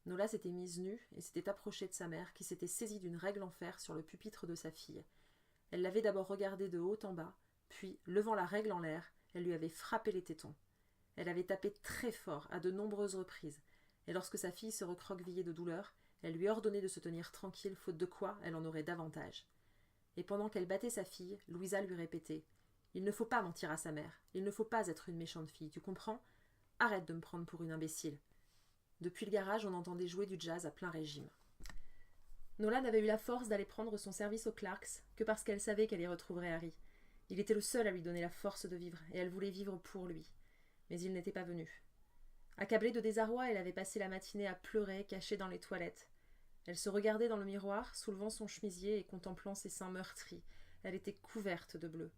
Nola s'était mise nue et s'était approchée de sa mère qui s'était saisie d'une règle en fer sur le pupitre de sa fille. Elle l'avait d'abord regardée de haut en bas, puis, levant la règle en l'air, elle lui avait frappé les tétons. Elle avait tapé très fort à de nombreuses reprises, et lorsque sa fille se recroquevillait de douleur, elle lui ordonnait de se tenir tranquille, faute de quoi elle en aurait davantage. Et pendant qu'elle battait sa fille, Louisa lui répétait « Il ne faut pas mentir à sa mère, il ne faut pas être une méchante fille, tu comprends ? Arrête de me prendre pour une imbécile. » Depuis le garage, on entendait jouer du jazz à plein régime. Nola n'avait eu la force d'aller prendre son service aux Clarks que parce qu'elle savait qu'elle y retrouverait Harry. Il était le seul à lui donner la force de vivre, et elle voulait vivre pour lui. Mais il n'était pas venu. Accablée de désarroi, elle avait passé la matinée à pleurer, cachée dans les toilettes. Elle se regardait dans le miroir, soulevant son chemisier et contemplant ses seins meurtris. Elle était couverte de bleu.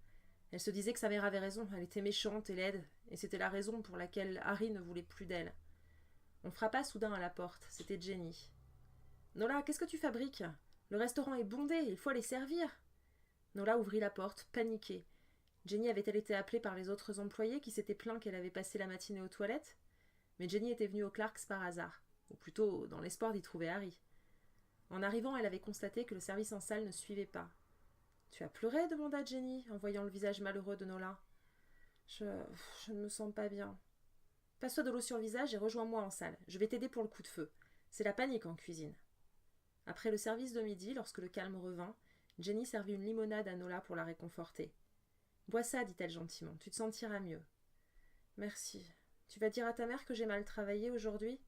Elle se disait que sa mère avait raison, elle était méchante et laide, et c'était la raison pour laquelle Harry ne voulait plus d'elle. On frappa soudain à la porte, c'était Jenny. « Nola, qu'est-ce que tu fabriques ? Le restaurant est bondé, il faut aller servir !» Nola ouvrit la porte, paniquée. Jenny avait-elle été appelée par les autres employés qui s'étaient plaints qu'elle avait passé la matinée aux toilettes ? Mais Jenny était venue aux Clarks par hasard, ou plutôt dans l'espoir d'y trouver Harry. En arrivant, elle avait constaté que le service en salle ne suivait pas. « Tu as pleuré ?» demanda Jenny, en voyant le visage malheureux de Nola. Je ne me sens pas bien. « Passe-toi de l'eau sur le visage et rejoins-moi en salle. Je vais t'aider pour le coup de feu. C'est la panique en cuisine. » Après le service de midi, lorsque le calme revint, Jenny servit une limonade à Nola pour la réconforter. « Bois ça, dit-elle gentiment, tu te sentiras mieux. »« Merci. Tu vas dire à ta mère que j'ai mal travaillé aujourd'hui ? » ?»«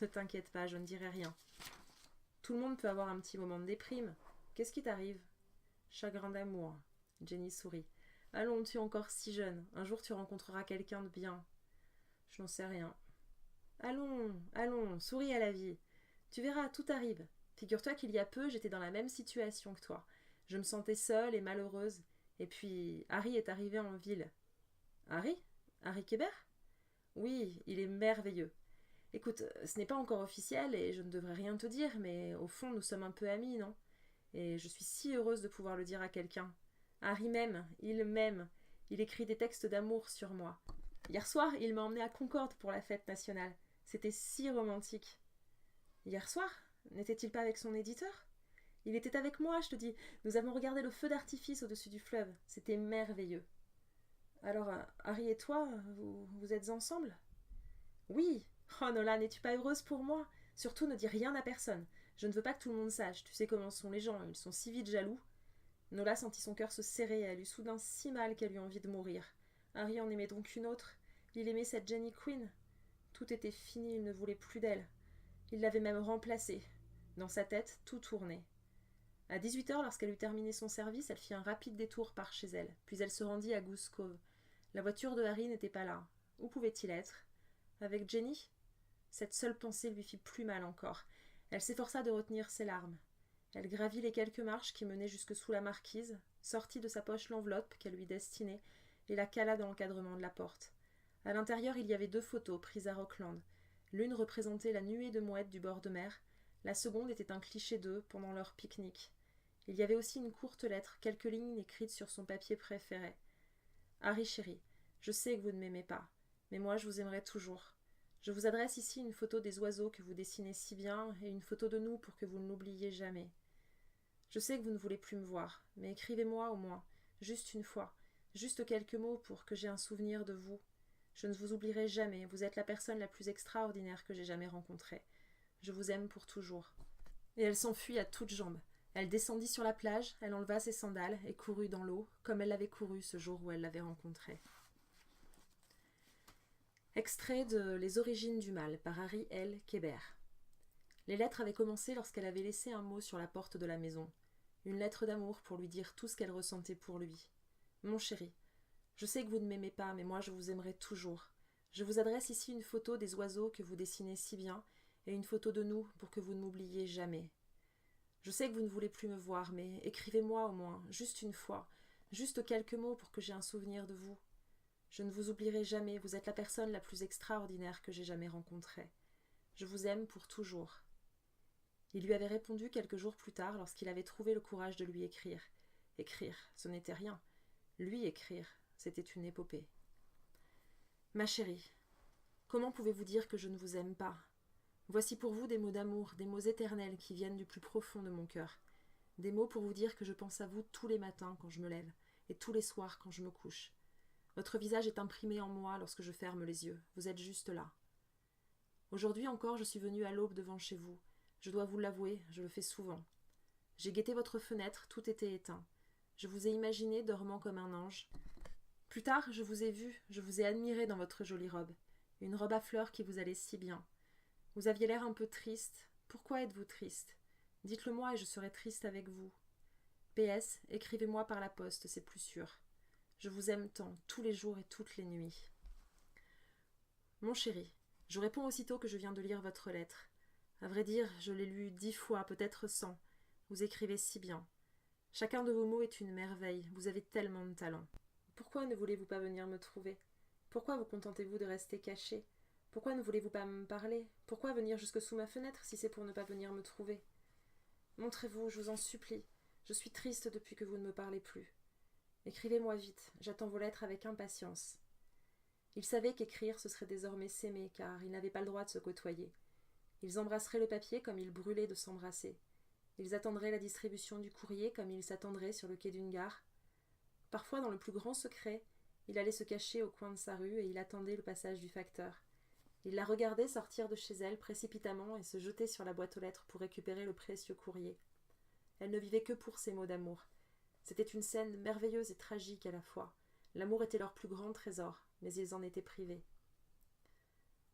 Ne t'inquiète pas, je ne dirai rien. »« Tout le monde peut avoir un petit moment de déprime. Qu'est-ce qui t'arrive ? » ?»« Chagrin d'amour. » Jenny sourit. « Allons, tu es encore si jeune. Un jour tu rencontreras quelqu'un de bien. »« Je n'en sais rien. »« Allons, allons, souris à la vie. Tu verras, tout arrive. Figure-toi qu'il y a peu, j'étais dans la même situation que toi. Je me sentais seule et malheureuse. Et puis, Harry est arrivé en ville. »« Harry ? Harry Kébert ? » ?»« Oui, il est merveilleux. Écoute, ce n'est pas encore officiel et je ne devrais rien te dire, mais au fond, nous sommes un peu amis, non ? Et je suis si heureuse de pouvoir le dire à quelqu'un. Harry m'aime, il m'aime. Il écrit des textes d'amour sur moi. Hier soir, il m'a emmenée à Concorde pour la fête nationale. C'était si romantique. »« Hier soir ? N'était-il pas avec son éditeur ? » ?»« Il était avec moi, je te dis. Nous avons regardé le feu d'artifice au-dessus du fleuve. C'était merveilleux. »« Alors, Harry et toi, vous êtes ensemble ? » ?»« Oui. Oh Nola, n'es-tu pas heureuse pour moi ? Surtout ne dis rien à personne. Je ne veux pas que tout le monde sache. Tu sais comment sont les gens, ils sont si vite jaloux. » Nola sentit son cœur se serrer et elle eut soudain si mal qu'elle eut envie de mourir. Harry en aimait donc une autre. Il aimait cette Jenny Quinn. Tout était fini, il ne voulait plus d'elle. Il l'avait même remplacée. Dans sa tête, tout tournait. À 18h, lorsqu'elle eut terminé son service, elle fit un rapide détour par chez elle, puis elle se rendit à Goose Cove. La voiture de Harry n'était pas là. Où pouvait-il être ? Avec Jenny ? Cette seule pensée lui fit plus mal encore. Elle s'efforça de retenir ses larmes. Elle gravit les quelques marches qui menaient jusque sous la marquise, sortit de sa poche l'enveloppe qu'elle lui destinait et la cala dans l'encadrement de la porte. À l'intérieur, il y avait 2 photos prises à Rockland. L'une représentait la nuée de mouettes du bord de mer, la seconde était un cliché d'eux pendant leur pique-nique. Il y avait aussi une courte lettre, quelques lignes écrites sur son papier préféré. « Harry chéri, je sais que vous ne m'aimez pas, mais moi je vous aimerai toujours. Je vous adresse ici une photo des oiseaux que vous dessinez si bien et une photo de nous pour que vous ne l'oubliez jamais. Je sais que vous ne voulez plus me voir, mais écrivez-moi au moins, juste une fois, juste quelques mots pour que j'aie un souvenir de vous. Je ne vous oublierai jamais, vous êtes la personne la plus extraordinaire que j'ai jamais rencontrée. Je vous aime pour toujours. » Et elle s'enfuit à toutes jambes. Elle descendit sur la plage, elle enleva ses sandales et courut dans l'eau, comme elle l'avait couru ce jour où elle l'avait rencontré. Extrait de Les origines du mal par Harry L. Kébert. Les lettres avaient commencé lorsqu'elle avait laissé un mot sur la porte de la maison. Une lettre d'amour pour lui dire tout ce qu'elle ressentait pour lui. « Mon chéri, je sais que vous ne m'aimez pas, mais moi je vous aimerai toujours. Je vous adresse ici une photo des oiseaux que vous dessinez si bien, et une photo de nous pour que vous ne m'oubliez jamais. Je sais que vous ne voulez plus me voir, mais écrivez-moi au moins, juste une fois, juste quelques mots pour que j'aie un souvenir de vous. Je ne vous oublierai jamais, vous êtes la personne la plus extraordinaire que j'ai jamais rencontrée. Je vous aime pour toujours. » Il lui avait répondu quelques jours plus tard lorsqu'il avait trouvé le courage de lui écrire. Écrire, ce n'était rien. Lui écrire, c'était une épopée. Ma chérie, comment pouvez-vous dire que je ne vous aime pas? Voici pour vous des mots d'amour, des mots éternels qui viennent du plus profond de mon cœur. Des mots pour vous dire que je pense à vous tous les matins quand je me lève et tous les soirs quand je me couche. Votre visage est imprimé en moi lorsque je ferme les yeux. Vous êtes juste là. Aujourd'hui encore, je suis venue à l'aube devant chez vous. Je dois vous l'avouer, je le fais souvent. J'ai guetté votre fenêtre, tout était éteint. Je vous ai imaginé dormant comme un ange. Plus tard, je vous ai vu, je vous ai admiré dans votre jolie robe. Une robe à fleurs qui vous allait si bien. Vous aviez l'air un peu triste. Pourquoi êtes-vous triste? Dites-le moi et je serai triste avec vous. PS, écrivez-moi par la poste, c'est plus sûr. Je vous aime tant, tous les jours et toutes les nuits. Mon chéri, je réponds aussitôt que je viens de lire votre lettre. À vrai dire, je l'ai lue 10 fois, peut-être 100. Vous écrivez si bien. Chacun de vos mots est une merveille, vous avez tellement de talent. Pourquoi ne voulez-vous pas venir me trouver? Pourquoi vous contentez-vous de rester caché? Pourquoi ne voulez-vous pas me parler? Pourquoi venir jusque sous ma fenêtre si c'est pour ne pas venir me trouver? Montrez-vous, je vous en supplie. Je suis triste depuis que vous ne me parlez plus. Écrivez-moi vite, j'attends vos lettres avec impatience. Ils savaient qu'écrire ce serait désormais s'aimer, car ils n'avaient pas le droit de se côtoyer. Ils embrasseraient le papier comme ils brûlaient de s'embrasser. Ils attendraient la distribution du courrier comme ils s'attendraient sur le quai d'une gare. Parfois, dans le plus grand secret, il allait se cacher au coin de sa rue et il attendait le passage du facteur. Il la regardait sortir de chez elle précipitamment et se jeter sur la boîte aux lettres pour récupérer le précieux courrier. Elle ne vivait que pour ces mots d'amour. C'était une scène merveilleuse et tragique à la fois. L'amour était leur plus grand trésor, mais ils en étaient privés.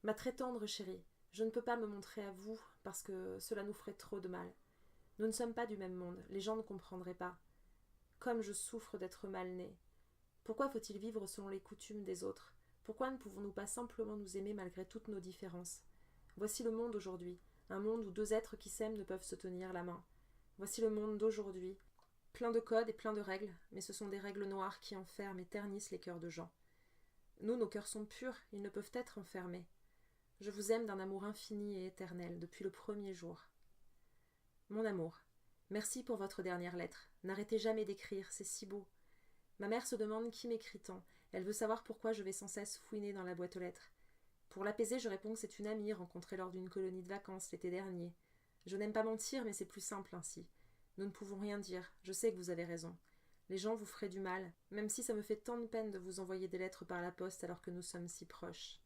Ma très tendre chérie, je ne peux pas me montrer à vous parce que cela nous ferait trop de mal. Nous ne sommes pas du même monde, les gens ne comprendraient pas. Comme je souffre d'être mal née. Pourquoi faut-il vivre selon les coutumes des autres? Pourquoi ne pouvons-nous pas simplement nous aimer malgré toutes nos différences? Voici le monde aujourd'hui, un monde où deux êtres qui s'aiment ne peuvent se tenir la main. Voici le monde d'aujourd'hui, plein de codes et plein de règles, mais ce sont des règles noires qui enferment et ternissent les cœurs de gens. Nous, nos cœurs sont purs, ils ne peuvent être enfermés. Je vous aime d'un amour infini et éternel, depuis le premier jour. Mon amour, merci pour votre dernière lettre. N'arrêtez jamais d'écrire, c'est si beau. Ma mère se demande qui m'écrit tant. Elle veut savoir pourquoi je vais sans cesse fouiner dans la boîte aux lettres. Pour l'apaiser, je réponds que c'est une amie rencontrée lors d'une colonie de vacances l'été dernier. Je n'aime pas mentir, mais c'est plus simple ainsi. Nous ne pouvons rien dire, je sais que vous avez raison. Les gens vous feraient du mal, même si ça me fait tant de peine de vous envoyer des lettres par la poste alors que nous sommes si proches.